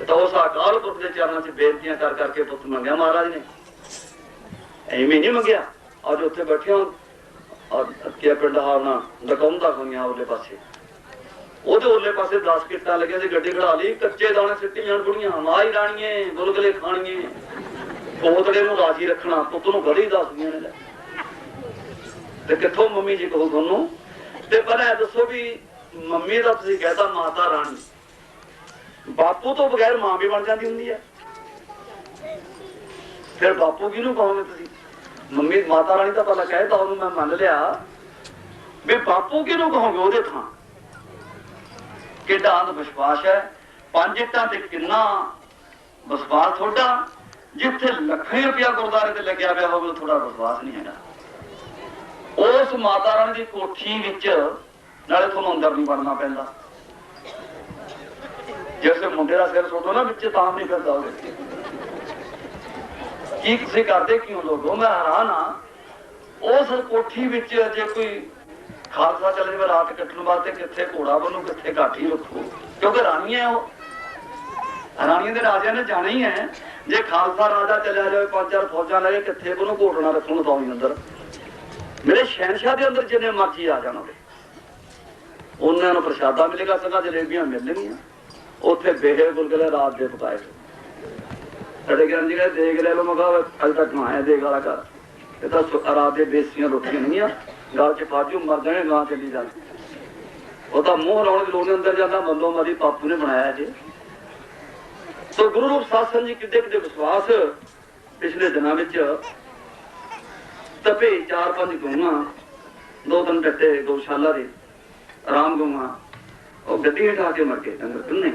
तो उस अकाल पुरख के चरणों से बेनतियां कर करके पुत मंगया महाराज ने एवं नहीं मंगया अज उत्थे बैठे और क्या पिंड हारना डकाउंदा होइयां उरले पासे ओदे उरले पासे 10 किट्टां लगे गड्डी खड़ा ली कच्चे दाने सिੱਟੀ जान बुढ़ियां माई राणीए गुलगुले खाणीए पोतड़े नूं राजी रखना पुत नूं गली दसदियां ने ते कित्थों मम्मी जी कहो तुहानूं ते पर ऐ दसो भी मम्मी दा तुसीं कहता माता रानी बापू तो बगैर मां भी बन जाती हुंदी है फिर बापू किहनूं कहोगे तुसीं मम्मी माता रानी का पता कहता उन्होंने मैं मान लिया भी बापू किहनूं कहोगे ओहदे थां किड्डा अंध विश्वास है 5 इट्टां ते किन्ना विश्वास थोड़ा जिथे लखां रुपया गुरुद्वारे ते लग्या पिया होवे थोड़ा विश्वास नहीं हैगा उस माता रानी की कोठी विच नाले तुहानूं अंदर नहीं वड़ना पैंदा जिस मुंडे का सिर सुटो ना विच तां नहीं फिरदा होवे की तुसीं करदे क्यों लोगो मैं हैरान हाँ उस कोठी विच जे कोई खालसा चले जाए रात कट्टण वास्ते कित्थे घोड़ा बनू कित्थे काठी रखो क्योंकि रानियां रानियां दे राजा ने जाना ही है जे खालसा राजा चलिया जाए 5-4 फौजां लगे कित्थे बनू घोटना रखण तो अंदर मेरे शहनशाह के अंदर जिन्ने मर्जी आ जाना उन्होंने प्रसादा मिलेगा सगा जलेबियां मिलनियां उत्थे बेहे गुलगुले रात दे पकाए देख ले लो मगा अज तक माया देख वाला घर रात के बेसियां रोटियां नहीं गल च फाजू मर जाने गां चली जाती वो तो मूँह लाने की लोड़ अंदर जाता मल्लो मरी बापू ने बनाया जी तो गुरु रूप सत्संग जी किड्डे किड्डे विश्वास पिछले दिनों में तपे 4-5 गऊं 2-3 टट्टे गौशाला के आराम गऊं और गड्डी हटा के मर गए डंगर किन्ने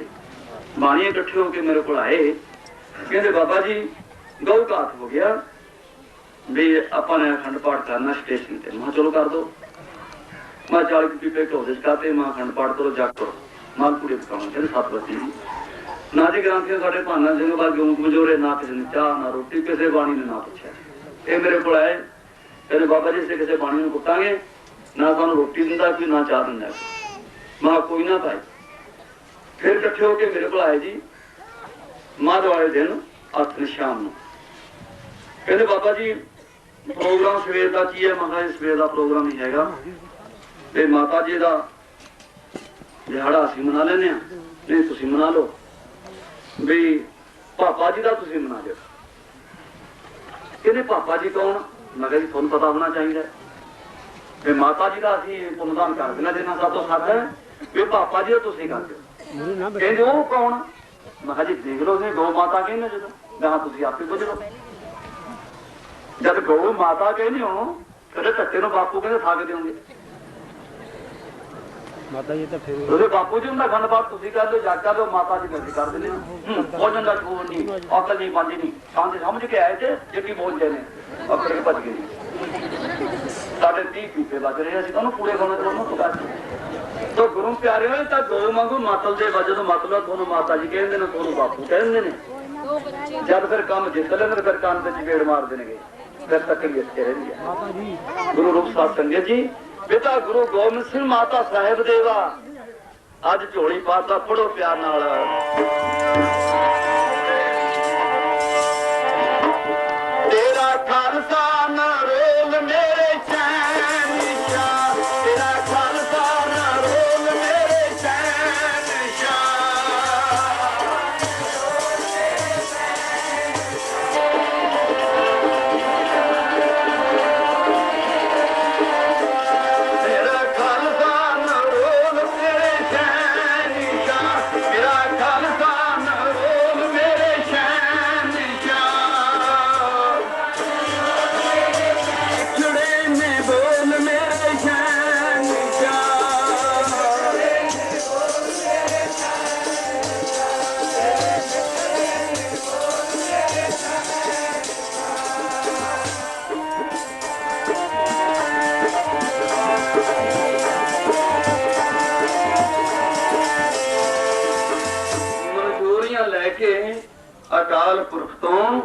बाणिया इकट्ठे होकर मेरे को आए कहते बाबा जी गौ घात हो गया भी अपा ने अखंड पाठ करना स्टेशन से मैं चलो कर दो मैं 40 पीपे घो कहते मैं अखंड पाठ करो जग करो मालपूड़ी पकाऊंगा कहते 7 बजे ना जी ग्रंथियां साढ़े भाना जिन्होंने बार गेहूं कमजोरे ना किसी ने चाह ना रोटी किसी बाणी ने ना पूछा ये मेरे को आए कहते बाबा जी से किसी बाणी में कुटांगे ना सानू रोटी दिंदा कोई ना चाह दिंदा मैं कोई ना पाई फिर इकट्ठे होके मेरे को आए जी माध वाले दिन 8 शाम कहते बाबा जी प्रोग्राम सवेर का की है मैं सवेर का प्रोग्राम ही हैगा ते माता जी का दिहाड़ा असीं मना लेने नहीं तुसीं मना लो भी पापा जी का तुसीं मना लो कहते पापा जी कौन मैं कहा जी तुहानूं पता होना चाहिए भी माता जी का असीं पुनदान कर देना जिन्ना सातों सद है भी पापा जी का तुसीं कर दो कहते वो कौन मैं कहा जी देख लो गौ माता कहने जो मैं तुसीं आपे पुछ लो जब गौ माता कहने हो कदे धक्के नूं बापू कहते थक देओगे माता जी तो फिर ਉਹਦੇ ਬਾਪੂ ਜੀ ਹੁੰਦਾ ਗੱਲਬਾਤ ਤੁਸੀਂ ਕਰ ਲਓ ਜਾ ਕਰ ਲਓ ਮਾਤਾ ਜੀ ਅਸੀਂ ਕਰ ਦਿੰਦੇ ਹਾਂ ਭੋਜਨ ਦਾ ਛੋੜ ਨਹੀਂ ਅਕਲ ਨਹੀਂ ਬਾਜੀ ਨਹੀਂ ਸ਼ਾਂਤੀ ਸਮਝ ਕੇ ਆਏ ਤੇ ਜਿਹੜੀ ਬੋਲਦੇ ਨੇ ਆਪਣੇ ਭੱਜ ਗਏ ਸਾਡੇ 30 ਪੀਪੇ ਵੱਜ ਰਹੇ ਅਸੀਂ ਉਹਨੂੰ ਪੂਰੇ ਕਰਨੇ ਤੇ ਉਹਨੂੰ ਪਕਾ ਤੋ ਗੁਰੂ ਪਿਆਰੇ ਹੋਏ ਤਾਂ ਦੋ ਵਾਂਗੂ ਮਤਲ ਦੇ ਵਜੋਂ ਮਤਲਬ ਤੁਹਾਨੂੰ ਮਾਤਾ ਜੀ ਕਹਿੰਦੇ ਨੇ ਤੁਹਾਨੂੰ ਬਾਪੂ ਕਹਿੰਦੇ ਨੇ ਜਦ ਫਿਰ ਕੰਮ ਜਿੱਤ ਲੈਣ ਫਿਰ ਕੰਨ ਤੇ ਚਪੇੜ ਮਾਰ ਦੇਣਗੇ ਫਿਰ ਤਕਲੀਫ ਇੱਥੇ ਰਹਿੰਦੀ ਹੈ माता जी ਗੁਰੂ ਰੂਪ ਸਾਹਿਬ ਸੰਗਤ ਜੀ ਪਿਤਾ ਗੁਰੂ ਗੋਬਿੰਦ ਸਿੰਘ ਮਾਤਾ ਸਾਹਿਬ ਦੇਵਾ ਅੱਜ ਝੋਲੀ ਪਾਤਾ ਪੜੋ ਪਿਆਰ ਨਾਲ ਤੇਰਾ ਖਾਲਸਾ ਨਾ ਰੋਲ ਮੇਰੇ ਸ਼ਹਿਨਸ਼ਾਹ ਤੇਰਾ ਖਾਲਸਾ ਨਾ ਰੋਲ ਮੇਰੇ ਸ਼ਹਿਨਸ਼ਾਹ ਤੇਰਾ ਖਾਲਸਾ ਨਾ ਰੋਲ ਮੇਰੇ ਸ਼ਹਿਨਸ਼ਾਹ ਤੇਰਾ ਖਾਲਸਾ ਨਾ ਰੋਲ ਮੇਰੇ ਸ਼ਹਿਨਸ਼ਾਹ ਜੁੜੇ ਨੇ ਬੋਲ ਮੇਰੇ ਸ਼ਹਿਨਸ਼ਾਹ ਮਨਜ਼ੂਰੀਆਂ ਲੈ ਕੇ ਅਕਾਲ ਪੁਰਖ ਤੋਂ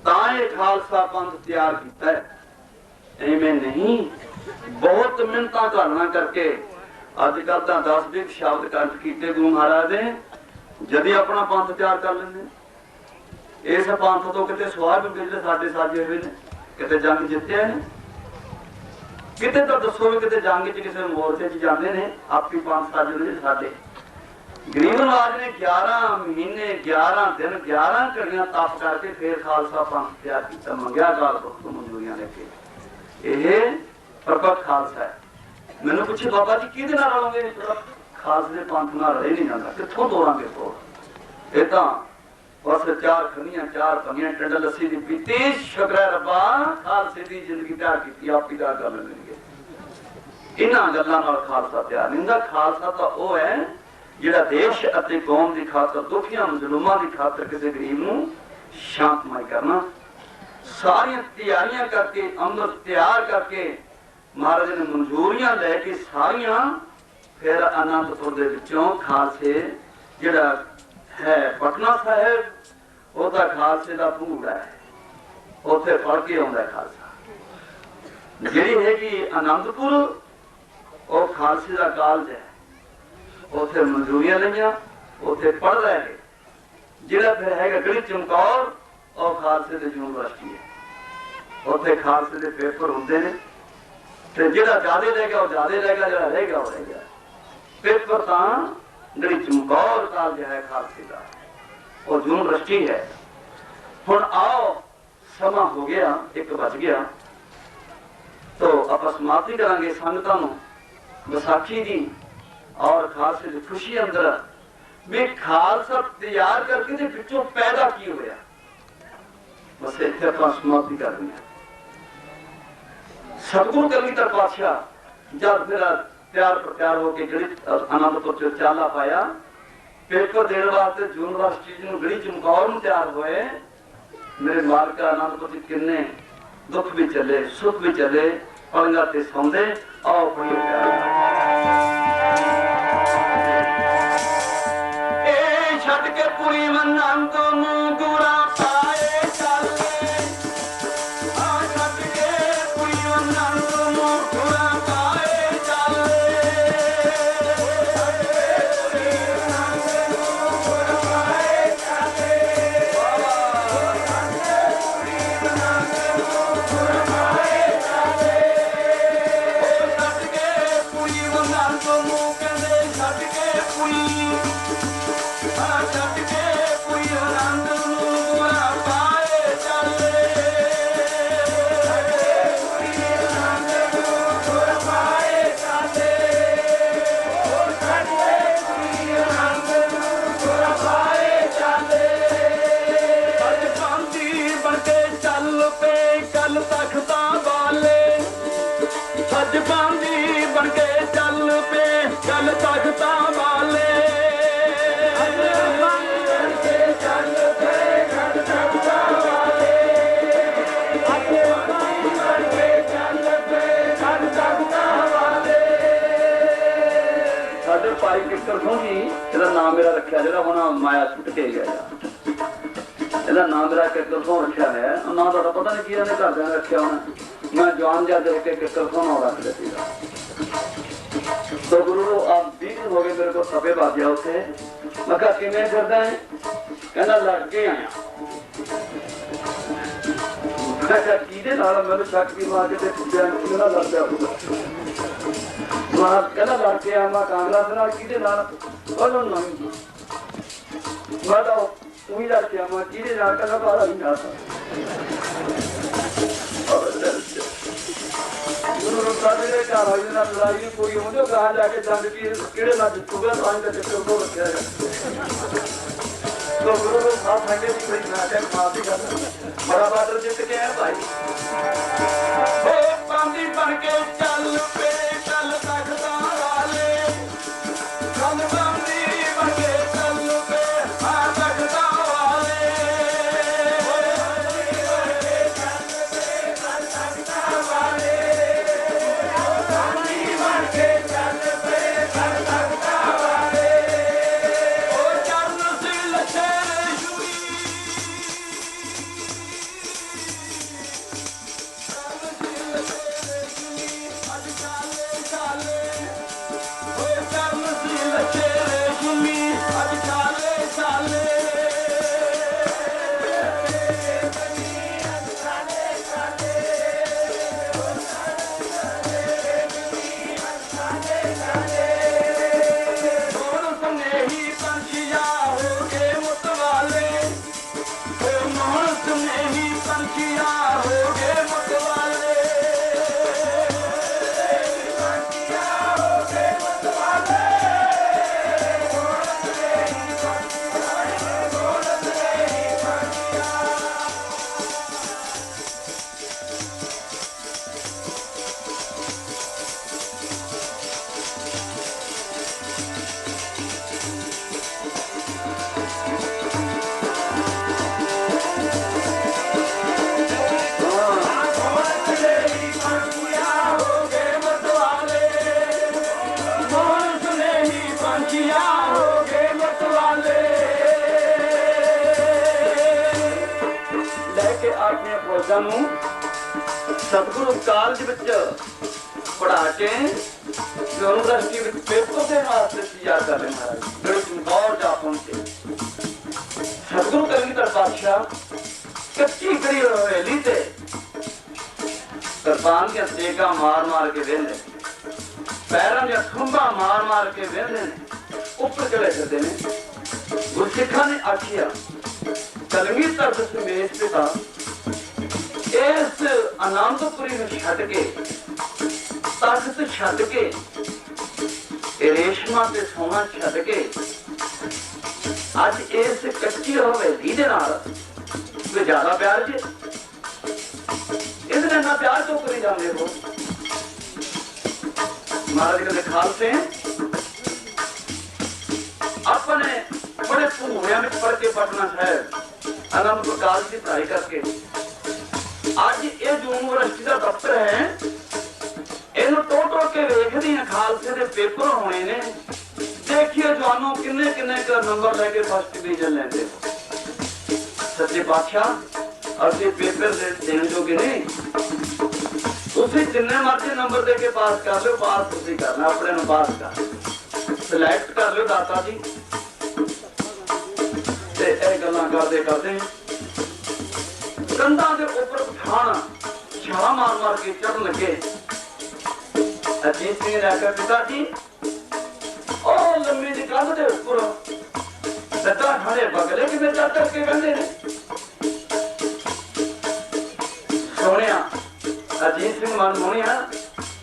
ਤਾਂ ਇਹ ਖਾਲਸਾ ਪੰਥ ਤਿਆਰ ਕੀਤਾ ਹੈ ਐਵੇਂ ਨਹੀਂ ਬਹੁਤ ਮਿਹਨਤਾਂ ਕਰਨਾ ਕਰਕੇ ਅੱਜ ਕੱਲ ਤਾਂ 10-20 ਸ਼ਬਦ ਕੰਠ ਕੀਤੇ ਗੁਰੂ ਮਹਾਰਾਜ ਦੇ ਜਦੀ ਆਪਣਾ ਪੰਥ ਤਿਆਰ ਕਰ ਲੈਂਦੇ ਇਸ ਪੰਥ ਤੋਂ ਕਿਤੇ ਸਵਾਰ ਵੀ ਜਿਹੜੇ ਸਾਡੇ ਸਾਜੇ ਹੋਏ ਨੇ ਕਿਤੇ ਜੰਗ ਜਿੱਤਿਆ ਨੇ ਕਿਤੇ ਤਾਂ ਦੱਸੋ ਵੀ ਕਿਤੇ ਜੰਗ 'ਚ ਕਿਸੇ ਮੋਰਚੇ 'ਚ ਜਾਂਦੇ ਨੇ ਆਪੀ ਪੰਥ ਸਾਜੇ ਨੇ ਸਾਡੇ ਗਰੀਬ ਨਵਾਜ ਨੇ 11 ਮਹੀਨੇ 11 ਦਿਨ 11 ਘੜੀਆਂ ਤਪ ਕਰਕੇ ਫੇਰ ਖਾਲਸਾ ਪੰਥ ਤਿਆਰ ਕੀਤਾ ਮੰਗਿਆ ਅਕਾਲ ਪੁਰਖ ਤੋਂ ਮਨਜ਼ੂਰੀਆਂ ਲੈ ਕੇ ਇਹ ਪ੍ਰਗਟ ਖਾਲਸਾ ਹੈ ਮੈਨੂੰ ਪੁੱਛੇ ਬਾਬਾ ਜੀ ਕਿਹਦੇ ਨਾਲ ਰਲੋਗੇ ਖਾਲਸੇ ਦੇ ਪੰਥ ਨਾਲ ਰਹਿ ਨਹੀਂ ਜਾਂਦਾ ਕਿੱਥੋਂ ਤੋੜਾਂਗੇ ਤੋੜ ਇਹ ਤਾਂ ਬਸ ਚਾਰ ਖੰਨੀਆਂ ਚਾਰ ਪੰਨੀਆਂ ਟੰਡ ਲੱਸੀ ਦੀ ਪੀਤੀ ਸ਼ੁਕਰ ਰੱਬਾ ਖਾਲਸੇ ਦੀ ਜ਼ਿੰਦਗੀ ਤਿਆਰ ਕੀਤੀ ਆਪੀ ਦਾ ਗੱਲ ਮਿਲ ਗਈ ਇਹਨਾਂ ਗੱਲਾਂ ਨਾਲ ਖਾਲਸਾ ਤਿਆਰ ਨਹੀਂ ਹੁੰਦਾ ਖਾਲਸਾ ਤਾਂ ਉਹ ਹੈ ਜਿਹੜਾ ਦੇਸ਼ ਅਤੇ ਕੌਮ ਦੀ ਖਾਤਰ ਦੁਖੀਆਂ ਮਜ਼ਲੂਮਾਂ ਦੀ ਖਾਤਰ ਕਿਸੇ ਗਰੀਬ ਨੂੰ ਸ਼ਾਂਤਮਈ ਕਰਨਾ ਸਾਰੀਆਂ ਤਿਆਰੀਆਂ ਕਰਕੇ ਅੰਮ੍ਰਿਤ ਤਿਆਰ ਕਰਕੇ ਮਹਾਰਾਜ ਨੇ ਮਨਜ਼ੂਰੀਆਂ ਲੈ ਕੇ ਸਾਰੀਆਂ ਫਿਰ ਆਨੰਦਪੁਰ ਦੇ ਵਿੱਚੋਂ ਖਾਲਸੇ ਜਿਹੜਾ ਹੈ ਪਟਨਾ ਸਾਹਿਬ ਉਹਦਾ ਖਾਲਸੇ ਦਾ ਭੂੜਾ ਹੈ ਉੱਥੇ ਪੜ ਕੇ ਆਉਂਦਾ ਖਾਲਸਾ ਜਿਹੜੀ ਹੈਗੀ ਆਨੰਦਪੁਰ ਉਹ ਖਾਲਸੇ ਦਾ ਕਾਲਜ ਹੈ ਉੱਥੇ ਮਨਜ਼ੂਰੀਆਂ ਲਈਆਂ ਉੱਥੇ ਪੜ ਰਹੇ ਨੇ ਜਿਹੜਾ ਫਿਰ ਹੈਗਾ ਗੜੀ ਚਮਕੌਰ ਉਹ ਖਾਲਸੇ ਦੀ ਯੂਨੀਵਰਸਿਟੀ ਹੈ ਉੱਥੇ ਖਾਲਸੇ ਦੇ ਪੇਪਰ ਹੁੰਦੇ ਨੇ ਤੇ ਜਿਹੜਾ ਜ਼ਿਆਦਾ ਲੈ ਗਿਆ ਉਹ ਜ਼ਿਆਦਾ ਲੈ ਗਿਆ ਜਿਹੜਾ ਰਹਿ ਗਿਆ ਉਹ ਰਹਿ ਗਿਆ ਪੇਪਰ ਤਾਂ ਗੜੀ ਚਮਕੌਰ ਕਾਲਜ ਹੈ ਖਾਲਸੇ ਦਾ ਉਹ ਯੂਨੀਵਰਸਿਟੀ ਹੈ ਹੁਣ ਆਓ ਸਮਾਂ ਹੋ ਗਿਆ 1 ਵੱਜ ਗਿਆ ਤੋ ਆਪਾਂ ਸਮਾਪਤੀ ਕਰਾਂਗੇ ਸੰਗਤਾਂ ਨੂੰ ਵਿਸਾਖੀ ਦੀ और खालसे की खुशी अंदर भी खालसा तैयार करके दे विचों पैदा की होया बस इत्थे आपां समाप्ति कर रहे सतगुरु कलगीधर पातशाह जब फिर तैयार प्रत्यार होके गढ़ी आनंदपुर च चाला पाया पेपर देने वास्ते यूनिवर्सिटी नूं गढ़ी चमकौर नूं तैयार होए मेरे मालक आनंदपुर च किन्ने दुख भी चले सुख भी चले पलंगा ते सौंदे आओ पढ़ियो प्यार छड़ के पूरी मनंद गुरा पाए चले छड़ के पूरी मनंद गुरा पाए छड़ के पूरी ਜਿਹੜਾ ਹੁਣ ਮਾਇਆ ਛੁੱਟ ਕੇ ਗਿਆ ਇਹਦਾ ਨਾਮ ਮੇਰਾ ਕਿੱਕਰ ਤੋਂ ਰੱਖਿਆ ਹੈ। ਨਾਂ ਦਾ ਪਤਾ ਨਹੀਂ ਕੀ ਇਹਨੇ ਘਰਦਿਆਂ ਨੇ ਰੱਖਿਆ ਹੋਣਾ। ਮੈਂ ਜਵਾਨ ਜਾ ਦੇਖ ਕੇ ਕਿੱਕਰ ਤੋਂ ਨਾਂ ਰੱਖ ਲਿਆ ਸੀਗਾ। तो गुरु आप 20 दिन हो गए मेरे को सफे बाजिया उसे। मैं कहा किवें फिरदा है? कहना लड़के आया। मैं कहा किहदे नाल? मैनूं शक की मार के ते पुछया किहदे नाल लड़ पिया होगा। मैं कहना लड़के आया। मैं कांग्रेस नाल किहदे नाल? ओह नहीं मैं तो उही लड़ के आया। किहदे नाल? कहना बाहर ही ना था। गुरु साहब ने घर वाली नाल लड़ाई कोई होंदे कहां जाके जंग की किहड़े नाल जितूगा तो का चक्कर को रखया है। तो गुरु साहब संगे दी कोई नाटक माफी कर बड़ा बादल जित के है भाई। ओ पांदी बन के चल पे चल तकदा वाले चल पांदी बन के चल पे आ तकदा वाले सतगुरु कालज पढ़ा के यूनिवर्सिटी पेपर देने वास्ते तैयार कर रहे महाराज चमकौर जा पहुंचे। सतगुरु कलगीधर पातशाह कच्ची कड़ी हवेली से कृपान के सेका मार मार के वेंदे पैरों के खंभा मार मार के वेंदे उपर चले करते ने। गुरसिखा ने आखिया कलगीधर दशमेश पिता इस आनंदपुरी में छड़ के तख्त छड़ के रेशमा ते सोना छड़ के अज इस कच्ची हवेली दे नाल कोई ज्यादा प्यार जे इस इन्ना प्यार क्यों करी जाते हो? महाराज के खालसे अपने बड़े भूमिया में पढ़ के पटना साहब आनंदपुर कॉलेज की पढ़ाई करके आज ये जो यूनिवर्सिटी का दफ्तर है इन टोटो के वेखदी हैं खालसे के पेपर होने ने। देखिए जवानों किन्ने किन्ने का नंबर लेके फर्स्ट डिवीजन लेंदे। सच्चे बादशाह और ये पेपर देने जोगे नहीं उसी जिन्ने मर्जी नंबर दे के पास कर लो। पास तुसी करना अपने नु पास कर सिलेक्ट कर लो दाता जी। ते ए गल्लां करदे कंधा के ऊपर उठाना छाला मार मार के चढ़ लगे। अजीत सिंह ने आखिया पिताजी ओ लम्बी दी कंध के ऊपर दत्ता खाने बगले कि मेरे चढ़ के कहते ने। सोनिया अजीत सिंह मन मोनिया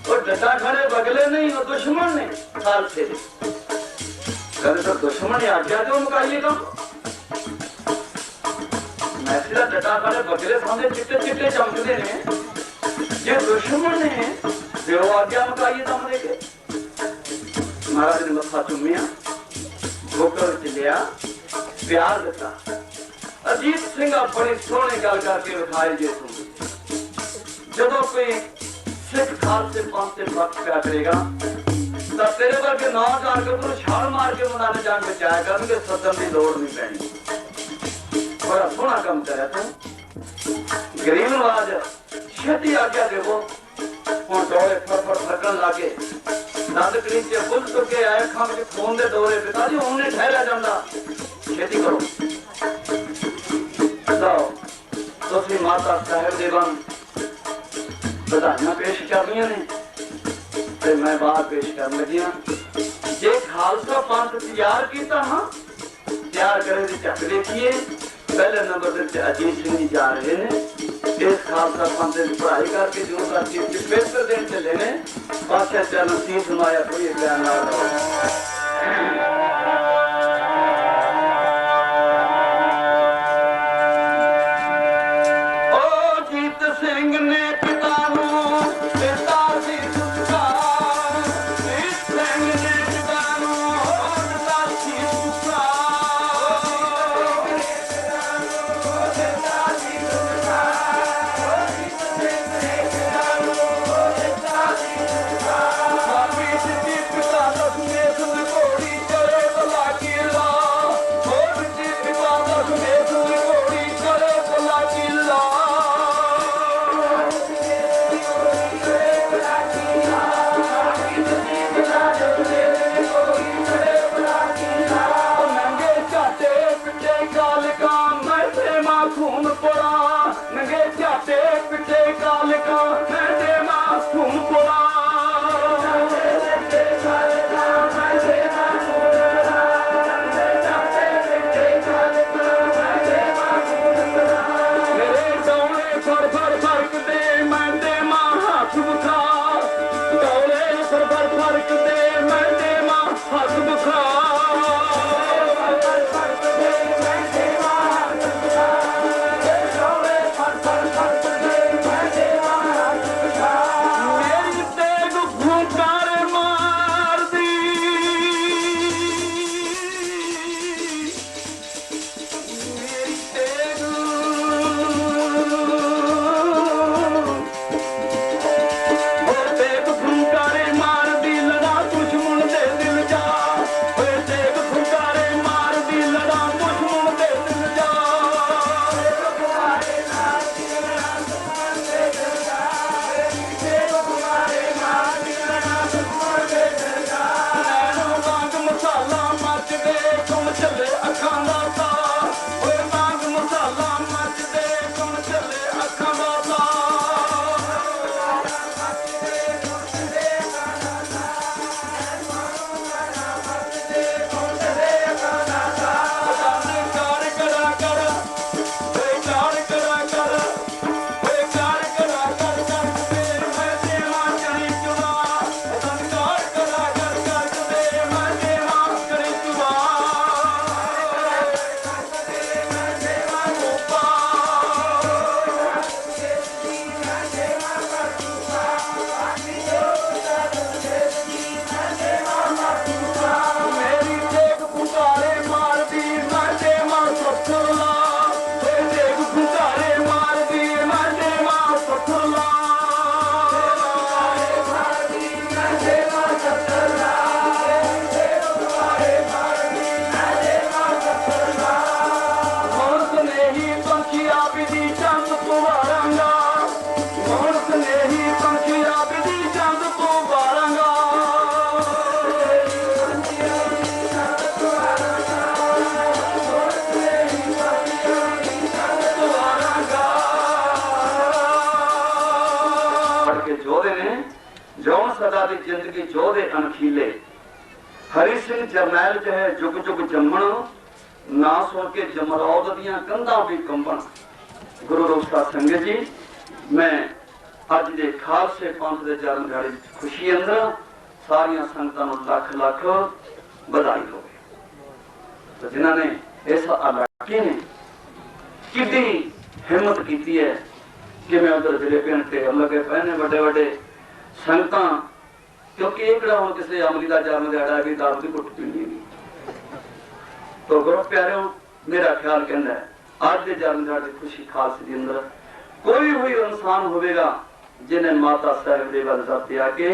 और दत्ता खाने बगले नहीं वो दुश्मन ने साल से कहते तो दुश्मन ने आज्ञा दो मुकाइए कम मैथिला डटा खाने बगले सामने चिट्टे चिट्टे चमकते ने ये दुश्मन ने जो आज्ञा मुकाइए दम दे के। महाराज ने मत्था चुमिया ठोकर च लिया प्यार दिता। अजीत सिंह बड़ी सोहनी गल करके विखाई जे तुम जदों कोई सिख खालसे पास से वक्त प्या करेगा ਤਾਂ ਤੇਰੇ ਵਰਗੇ ਨਾ ਜਾਣ ਕੇ ਉਹਨੂੰ ਛਾਲ ਮਾਰ ਕੇ ਉਹਨਾਂ ਨੇ ਜਾਨ ਬਚਾਇਆ ਕਰਨਗੇ, ਸੱਦਣ ਦੀ ਲੋੜ ਨਹੀਂ ਪੈਣੀ। ਬੜਾ ਸੋਹਣਾ ਕੰਮ ਕਰਿਆ ਤੂੰ। ਗਰੀਬ ਨਵਾਜ ਛੇਤੀ ਆਗਿਆ ਦੇਵੋ। ਹੁਣ ਡੋਲੇ ਫੜ ਲੱਗਣ ਲੱਗੇ। ਨੰਦ ਕਰੀਮ ਚ ਬੁੱਧ ਤੁਰਕੇ ਆਏ, ਅੱਖਾਂ ਵਿੱਚ ਖੂਨ ਦੇ ਡੋਰੇ। ਪਿਤਾ ਜੀ ਉਹਨੇ ਠਹਿਰਿਆ ਜਾਂਦਾ, ਛੇਤੀ ਕਰੋ। ਜਾਓ ਤੁਸੀਂ ਮਾਤਾ ਸਾਹਿਬ ਦੇ ਬੰਨ ਵਧਾਈਆਂ ਪੇਸ਼ ਕਰਨੀਆਂ ਨੇ ਤੇ ਮੈਂ ਬਾਹਰ ਪੇਸ਼ ਕਰਨ ਲੱਗਿਆ। ਜੇ ਖਾਲਸਾ ਪੰਥ ਤਿਆਰ ਕੀਤਾ, ਹਾਂ ਤਿਆਰ ਕਰੇ ਦੀ ਝੱਕ ਦੇਖੀਏ। ਪਹਿਲੇ ਨੰਬਰ ਤੇ ਅਜੀਤ ਸਿੰਘ ਜੀ ਜਾ ਰਹੇ ਨੇ। ਇਸ ਖਾਲਸਾ ਪੰਥ ਦੀ ਪੜ੍ਹਾਈ ਕਰਕੇ ਜੋ ਕਰਕੇ ਪੇਪਰ ਦੇਣ ਚੱਲੇ ਨੇ। ਪਾਤਸ਼ਾਹ ਚਰਨ ਸਿੰਘ ਸੁਣਾਇਆ ਕੋਈ ਬਿਆਨ ਨਾ जिंदगी जोधे अनखीले। हरि सिंह जरनैल जो है जुग जुग जम्मण, ना सुन के जमरौद दियां कंधां भी कंबण। गुरु दोस्ता संगत जी, मैं अज दे खालसे पंथ दे जन्म दिहाड़े खुशी अंदर सारियां संगतां नूं लख लख बधाई होवे। तो जिन्हां ने इस इलाके ने कितनी हिम्मत की है कि मैं उधर जिले पिंड ढेर लगे पे ने वड्डे वड्डे संगतां, क्योंकि एक हम किसी अमली का जन्म दिहाड़ा भी दारू की घुट पीनी नहीं। तो गुरु प्यारों, मेरा ख्याल कहना है अज के जन्म दिहाड़े खुशी खालसे के अंदर कोई भी इंसान होगा जिन्हें माता साहिब के वल आके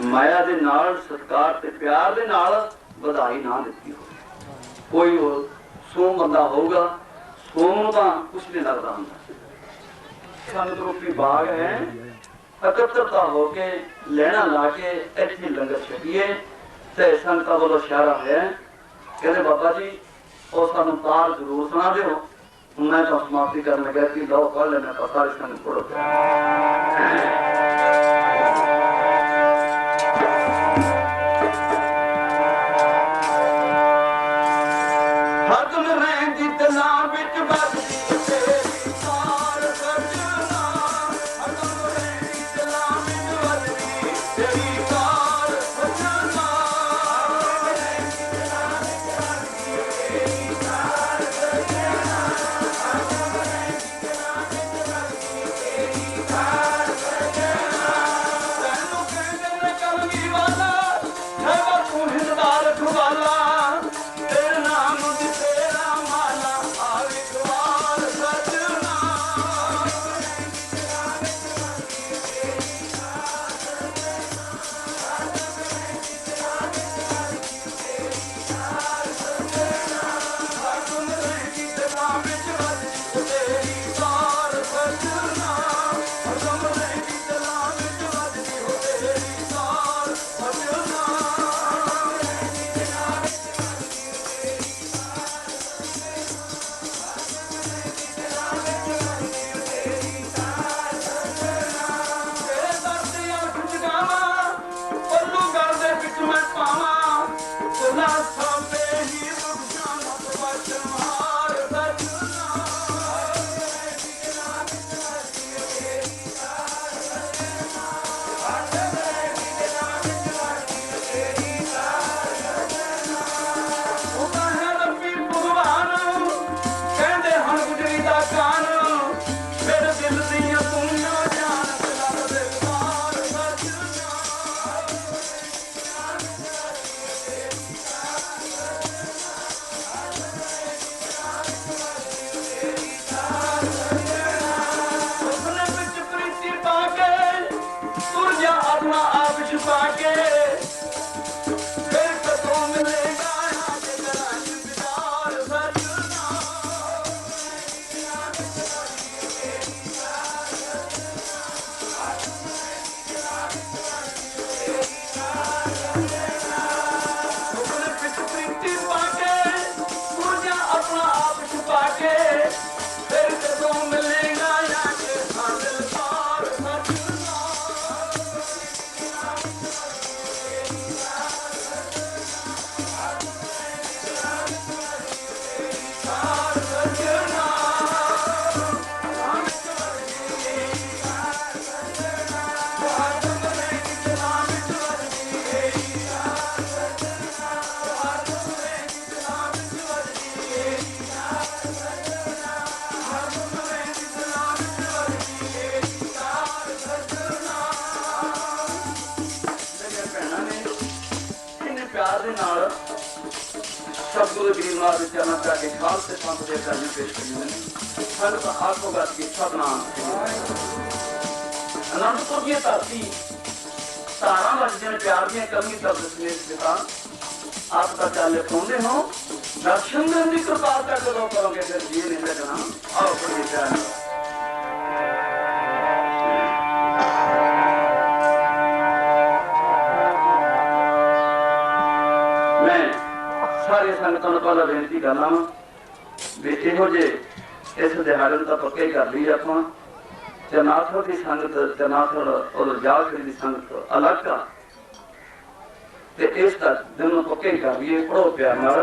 माया दे नाल सत्कार ते प्यार दे नाल बधाई ना दित्ती हो। कोई हो सोम बंदा होगा, सोम तो कुछ नहीं लगता होंगे। संगत रूपी बाग है, एकत्रता होके लेना ला के इत्थे लंगर छकीए ते संगतां वालों इशारा है कहते बाबा जी और सानू तार जरूर सुना दो। मैं तो समाप्ति करने लगा कि लो पढ़ लेना पता इसका पढ़ो। सतगुरु गरीब नाथ चरण के खालसे पंथ के चरण पेश करें। संगत आखो गत की सतनाम अनंतपुर की धरती तारा बजदे ने प्यार दी कमी दर्द समेत पिता आप का चाले पाते हो दर्शन की कृपा कर करो करोगे फिर जी नहीं लगना। आओ बड़ी प्यार सारे संगतों को पहला बेनती करना भी इहो जे इस दिहाड़े तो पक्के कर ली आप चनाथड़ की संगत चनाथड़ और जाखड़ी की संगत अलग आ इस दिन पक्के कर लीए। पढ़ो प्यार नाल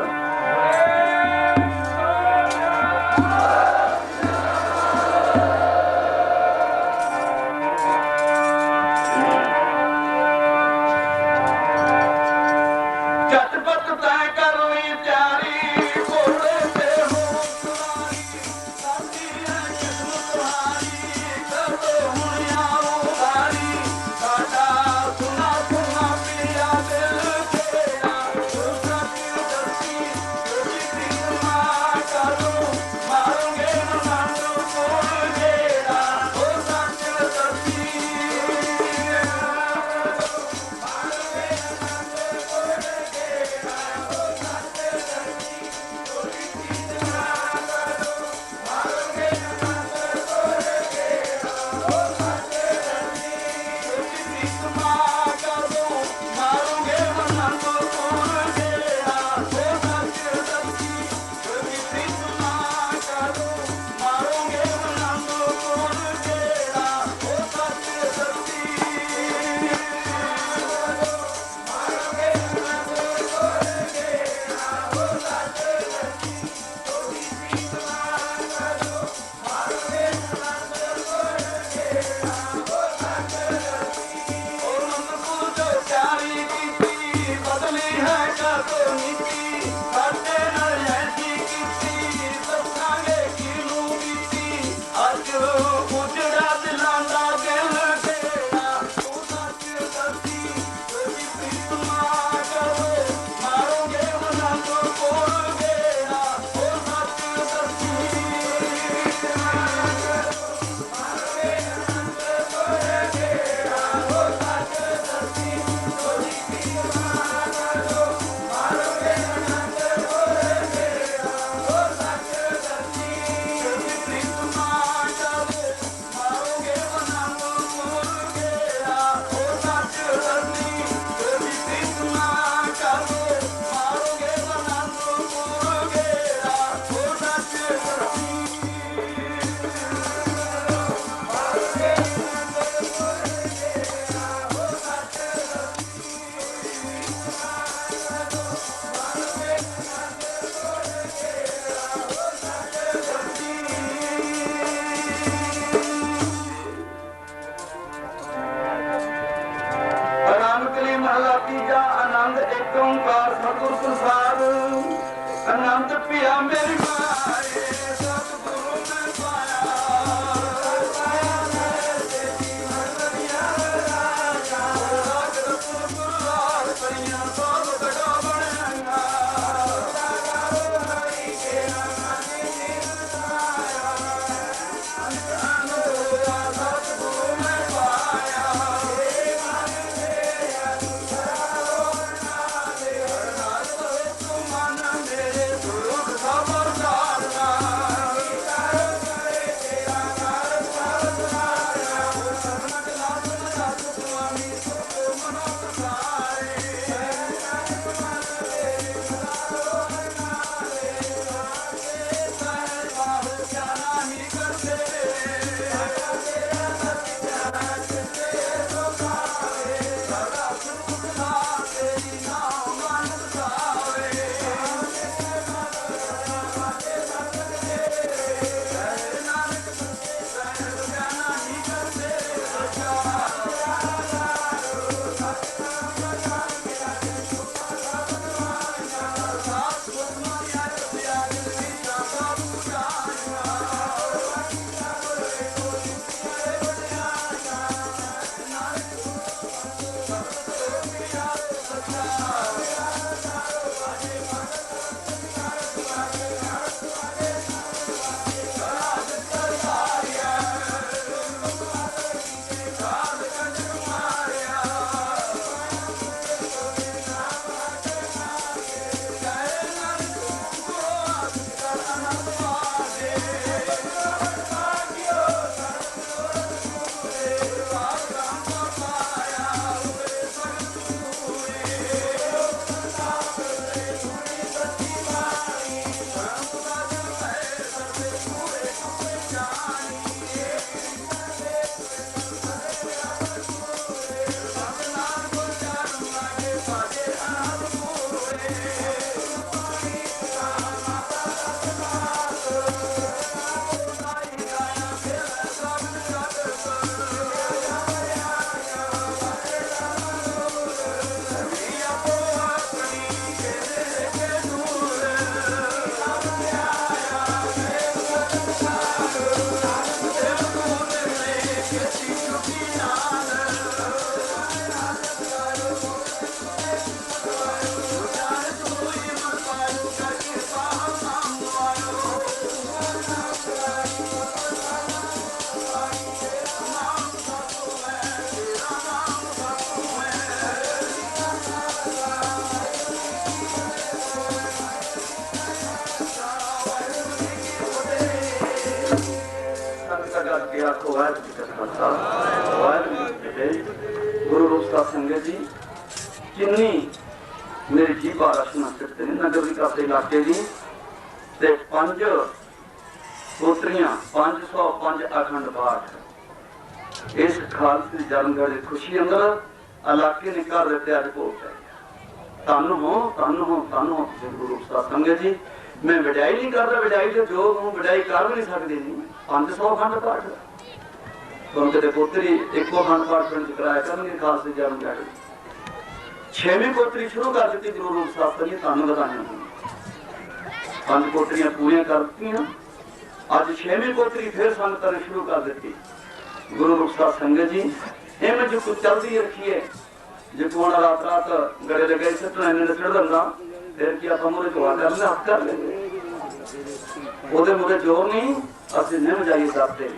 उजड़ा दिलां दा दिल तेरा ओ सच दसी तेरी प्रीत ना करो मारोगे वनंद कोल गेड़ा ओ सच दसी अनामकली महला तीजा आनंद एक ओंकार सतगुर प्रसाद आनंद पिया मेरी माए सतगुरु ने पाया गुरु रूप साध संगत जी जिन्नी मेरी जी बारशना सिरते ने नगर विकास इलाके जी ते 5 पोतरियां 505 अखंड पाठ इस खालसे जन्मगढ़ खुशी अंदर इलाके ने कर दिते अज भोग धन हो गुरु रूप साध संगत जी मैं वड्याई नहीं करता वड्याई के जोग हूँ वड्याई कर भी नहीं सकती जी 500 अखंड पाठ कदे पोतरी एको अखंड पाठ पिंड कराया करेंगे खालसे जन्मगढ़ 6वीं पोतरी शुरू कर दी गुरु रूप साध संगत धन बधाइयां 5 पोतरियां पूरी कर दी अज 6वीं कोतरी फिर संगत ने शुरू कर दी। गुरु रूप साध संगत जी इन्हें जो कुछ चलती रखिए जो कौन रात रात गड़े लगे सटना इन्हें चढ़ देना फिर कि आप मुझे दुआ कर ले हाथ कर लेंगे ਉਹਦੇ ਮੁਰੇ ਜੋਰ ਨਹੀਂ ਅਸੀਂ ਨਿਮ ਜਾਈਏ ਦਾਤੇ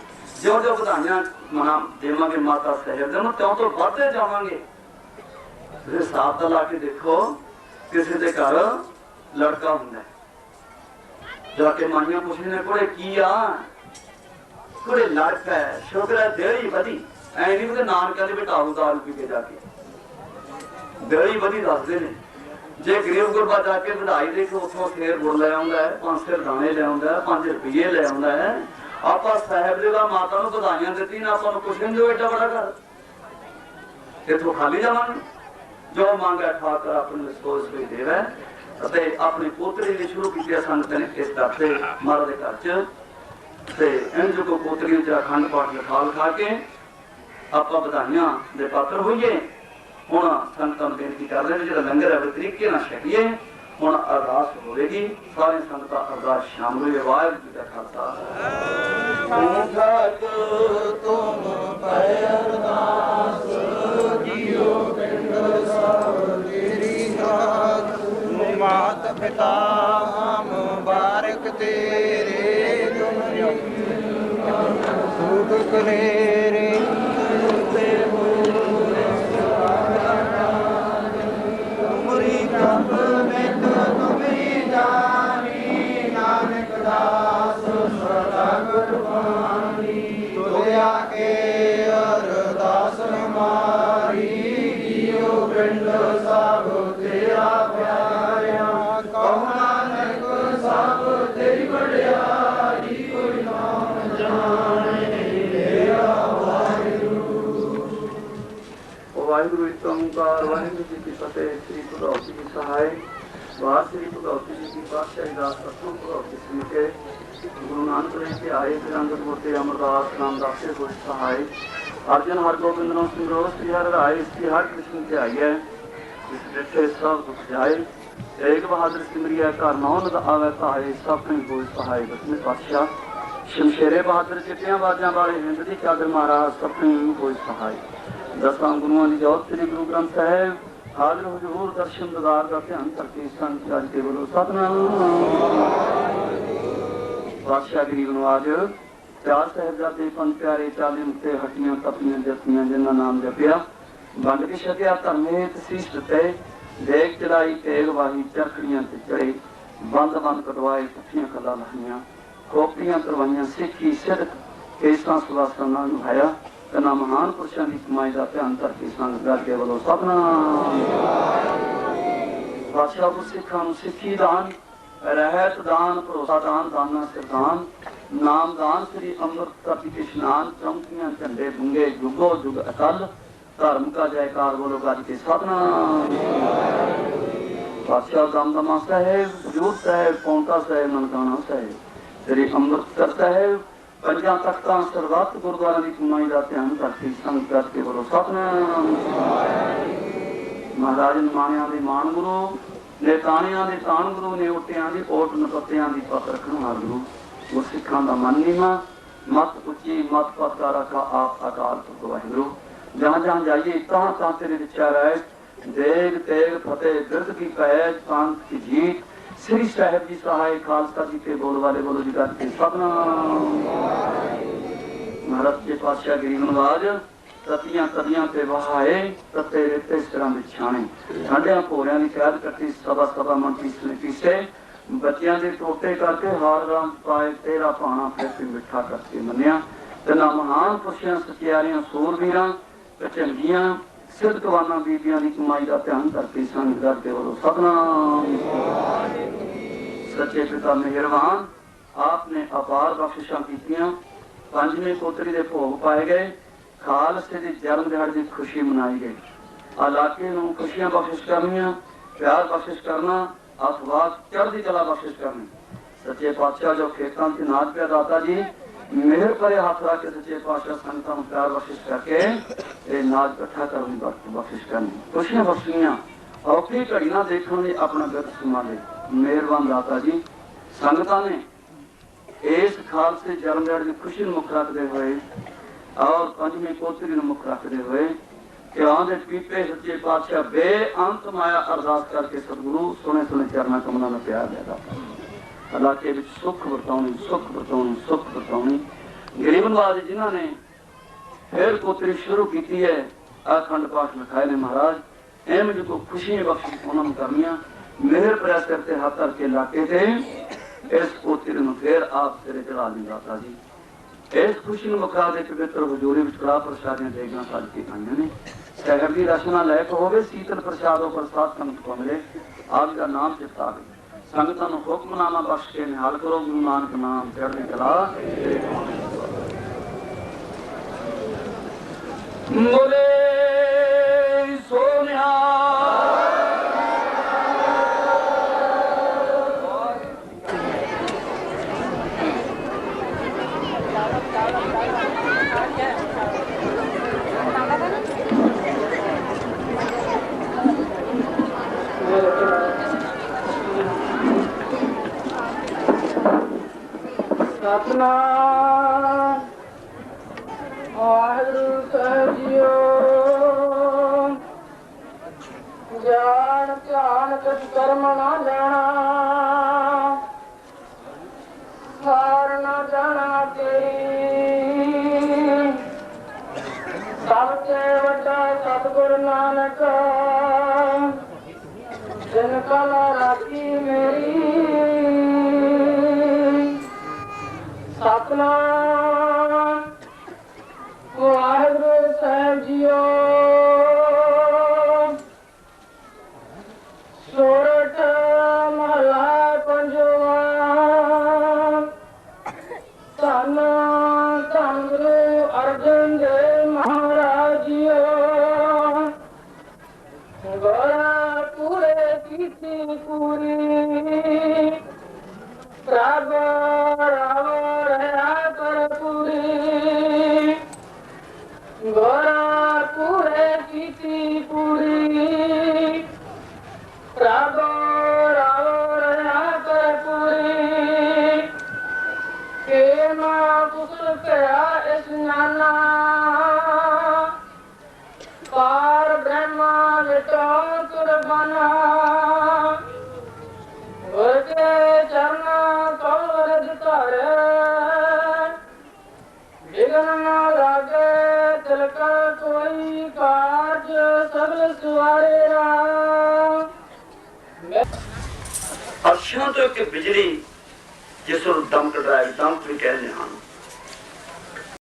ਜਿਉਂ ਜਿਉਂ ਵਧਾਈਆਂ ਮਨਾ ਦੇਵਾਂਗੇ ਮਾਤਾ ਸਾਹਿਬ ਦੇ ਨੂੰ ਤਿਉਂ ਤੋਂ ਵੱਧਦੇ ਜਾਵਾਂਗੇ। ਫਿਰ ਸਾਥ ਲਾ ਕੇ ਦੇਖੋ ਕਿਸੇ ਦੇ ਘਰ ਲੜਕਾ ਹੁੰਦਾ ਜਾ ਕੇ ਮਾਈਆਂ ਪੁੱਛਦੇ ਨੇ ਕੋਲੇ ਕੀ ਆ ਕੋਲੇ ਲੜਕਾ ਹੈ ਸ਼ੁਕਰ ਹੈ ਦੇਹੀ ਵਧੀ ਐ ਨਹੀਂ ਉਹਦੇ ਨਾਨਕਿਆਂ ਦੇ ਬਿਠਾਉ ਦਾਲ ਪੀ ਕੇ ਜਾ ਕੇ ਦੇਹੀ ਵਧੀ ਦੱਸਦੇ ਨੇ। जे गरीब गुरबा जाके बढ़ाई दे के उतों फेर गुड़ ले आंदा है 5 सिर दाने ले आंदा है 5 रुपये ले आंदा है आपा साहब जी का माता नूं बधाइयां दित्ती ना आपां नूं कुछ नहीं जो एडा बड़ा घर इथों खाली जावांगे जो मांगा ठाकर अपने सोच कोई देवे अते अपनी पोतरी ने शुरू की संगत ने इस दर से महाराज के घर च ते इंज को पोतरी च अखंड पाठ लिखा लिखा के आपां बधाइयां दे पात्र होइए। हुण संगतां नूं बेनती कर रहे जो लंगर है तरीके नाल छकीए। हुण अरदास होवेगी सारे संगतां अरदास शामिल होइए। वाहिगुरू जी का खालसा तुम अरदास जियो पिंड सब तेरी दात मात पिता हम बारक तेरे सुख करे रे वाहिगुरु ओंकार वाहिगुरु जी की फतेह। श्री भगवती जी सहाय वाह श्री भगवती जी की पातशाही दास सतगुरु भगवती श्री के गुरु नानक देव के आए फिर अंगद मूर्ति अमरदास रामदास के गुरु सहाय अर्जन हर गोबिंद नो सिमरो श्री हर राय श्री हर कृष्ण के आई है इस देखे सब दुख जाए एक बहादुर सिमरिया घर नौन आवे ताए सब गुरु सहाय दसवें पातशाह शमशेरे बहादुर चिट्टियां बाजां वाले हिंद की चादर महाराज सपने कोई सहाय दसां गुरुआं दी जोत श्री गुरु ग्रंथ साहिब हाजिर हुजूर दर्शन दीदार दा ध्यान करके संत जज के बोलो सतनाम। बादशाह गरीब नवाज प्यार साहिबजादे पंज प्यारे चाली मुक्ते हटियां तपियां जतियां जिन्ना नाम जपिया वंड के छकिया धर्म हेत शीश दिते देख चढ़ाई तेग वाही चरखड़ियां ते चढ़े बंद बंद कटवाए पुठियां खला लाहियां खोपड़ियां करवाइयां सिੱਖੀ सिदक केसां सुवासां नाल निभाया कना महान पुरुषों की कमाई का ध्यान धरती संग गज के वालों सतनाम। बादशाह को सिखा सिखी दान रहत दान भरोसा दान दाना सिरदान नाम दान श्री अमृत कपि के स्नान चौंकियां झंडे बुंगे जुगो जुग अकल धर्म का जयकार बोलो गज के सतनाम। बादशाह दमदमा साहेब हजूर साहेब पौंटा साहेब ननकाना साहेब श्री अमृतसर साहेब पंजा तख्तां सरबत गुरुद्वारा की कमाई का ध्यान धरती संग गज के बोलो सतनाम। महाराज माणिया के मान गुरु ने ताणिया के तान गुरु ने ओटिया की ओट नपत्तियां की पत रखने वाला गुरु वो सिखा का मन नीमा मत उची मत पत का रखा आप अकाल पुरख वाहिगुरु जहाँ जहाँ जाइए तहाँ तहाँ तेरे विचार आए देग तेग फतेह गिरद की पैज पांत की जीत श्री साहेब जी सहाय खालसा जी के बोल वाले बोलो जी गज के सतनाम। महाराज के पातशाह गरीब नवाज ततियां तदियां ते वहाए तते रेते सिरां बिछाने ठंडियां भोरियां की कैद कट्टी सभा सभा मंत्री पीछे बच्चियां दे टोटे करके हार राम पाए तेरा पाना फिर मिठा करके मनिया ते ना महान पुरुषां सचियारियां सूरवीरां चंगियां सिद्धकवाना बीबियां की कमाई का ध्यान करके संग गज के बोलो सतनाम। सच्चे पिता मेहरबान आपने अपार बख्शिशां कीतियां पंजवीं पोतरी के भोग पाए गए खालसे की जन्म दिहाड़े की खुशी मनाई गई इलाके नूं खुशियां बख्शिश करनियां प्यार बख्शिश करना अफवाह चढ़दी कला बख्शिश करनी सच्चे पातशाह जो खेतों से नाच पिया दाता जी मेहर भरे हाथ रख के सच्चे पातशाह संगतां नूं प्यार बख्शिश करके ये नाच इकट्ठा करनी बख्शिश करनी खुशियां बख्शियां औखी घड़ी ना देखने लिए अपना गत संभाले मेहरबान दाता जी संगतां ने इस खालसे जन्म दिहाड़े की खुशी ਨੂੰ ਮੁੱਖ ਰੱਖਦੇ ਹੋਏ और पंजवीं पोतरी ਨੂੰ ਮੁੱਖ ਰੱਖਦੇ ਹੋਏ ਧਿਆਨ ਦੇ ਪੀਪੇ ਸੱਚੇ ਪਾਤਸ਼ਾਹ ਬੇਅੰਤ ਮਾਇਆ ਅਰਦਾਸ ਕਰਕੇ ਸਤਿਗੁਰੂ ਸੁਣੇ ਸੁਣੇ ਚਰਨਾਂ ਕਮਲਾਂ ਦਾ ਪਿਆਰ ਦੇਦਾ ਇਲਾਕੇ ਵਿੱਚ ਸੁੱਖ ਵਰਤਾਉਣੀ ਸੁੱਖ ਵਰਤਾਉਣੀ ਸੁੱਖ ਵਰਤਾਉਣੀ ਗਰੀਬ ਨਵਾਜ਼ ਜਿਨ੍ਹਾਂ ਨੇ ਫਿਰ ਪੋਤਰੀ ਸ਼ੁਰੂ ਕੀਤੀ ਹੈ ਅਖੰਡ ਪਾਠ ਲਿਖਾਏ ਨੇ ਮਹਾਰਾਜ ਐਵੇਂ ਜੋ ਖੁਸ਼ੀਆਂ ਬਖਸ਼ ਉਹਨਾਂ ਨੂੰ ਕਰਨੀਆਂ मेहर प्रयास करते हाथ धर के लाके थे इस पोतरी ਨੂੰ फिर आप सिरे चढ़ा दी दाता जी इस खुशी ਨੂੰ ਮੁਖਾ ਦੇ ਪਵਿੱਤਰ ਹਜ਼ੂਰੀ ਵਿੱਚ ਕੜਾ ਪ੍ਰਸ਼ਾਦੀਆਂ ਦੇਗਾਂ ਸੱਜ ਕੇ ਆਈਆਂ ਨੇ ਸਹਿਬ ਦੀ ਰਸਨਾ ਲਾਇਕ ਹੋਵੇ ਸੀਤਲ ਪ੍ਰਸ਼ਾਦੋ ਪ੍ਰਸਾਦ ਸੰਗਤ ਕੋ ਮਿਲੇ ਆਪ ਦਾ ਨਾਮ ਚਿਤਾਵੇ ਸੰਗਤਾਂ ਨੂੰ ਹੁਕਮਨਾਮਾ ਬਖਸ਼ ਕੇ ਨਿਹਾਲ ਕਰੋ ਗੁਰੂ ਨਾਨਕ ਨਾਮ ਚੜ੍ਹਦੀ ਕਲਾ ਬੋਲੇ ਸੋਨਿਆ सतनाम वाहिगुरु साहिब जीओ जान ध्यान कछ कर्म ना जाना हार ना जाना तेरी सबसे वड्डा सतगुरु नानक जिनका राखी मेरी सतनाम वाहिगुरु साहिब जीओ सोरठ महला पंजवा धन धन गुरु अर्जन देव महाराज जीओ गोरा पूरे कीती पूरी प्रभ गोरा पूरे कीती पूरी प्रभ राव रहा कर पूरी के मां कुशल कया इस नाना पार ब्रह्मा मिटो कुर्बाना गुर के चरना कौरद कर विघ्न न लागे तिलका कोई काज सगल सुवारे राम अर्शां तो एक बिजली जिस ਨੂੰ ਦਮ ਕਢਾਈ ਦਮ ਵੀ ਕਹਿੰਦੇ ਹਨ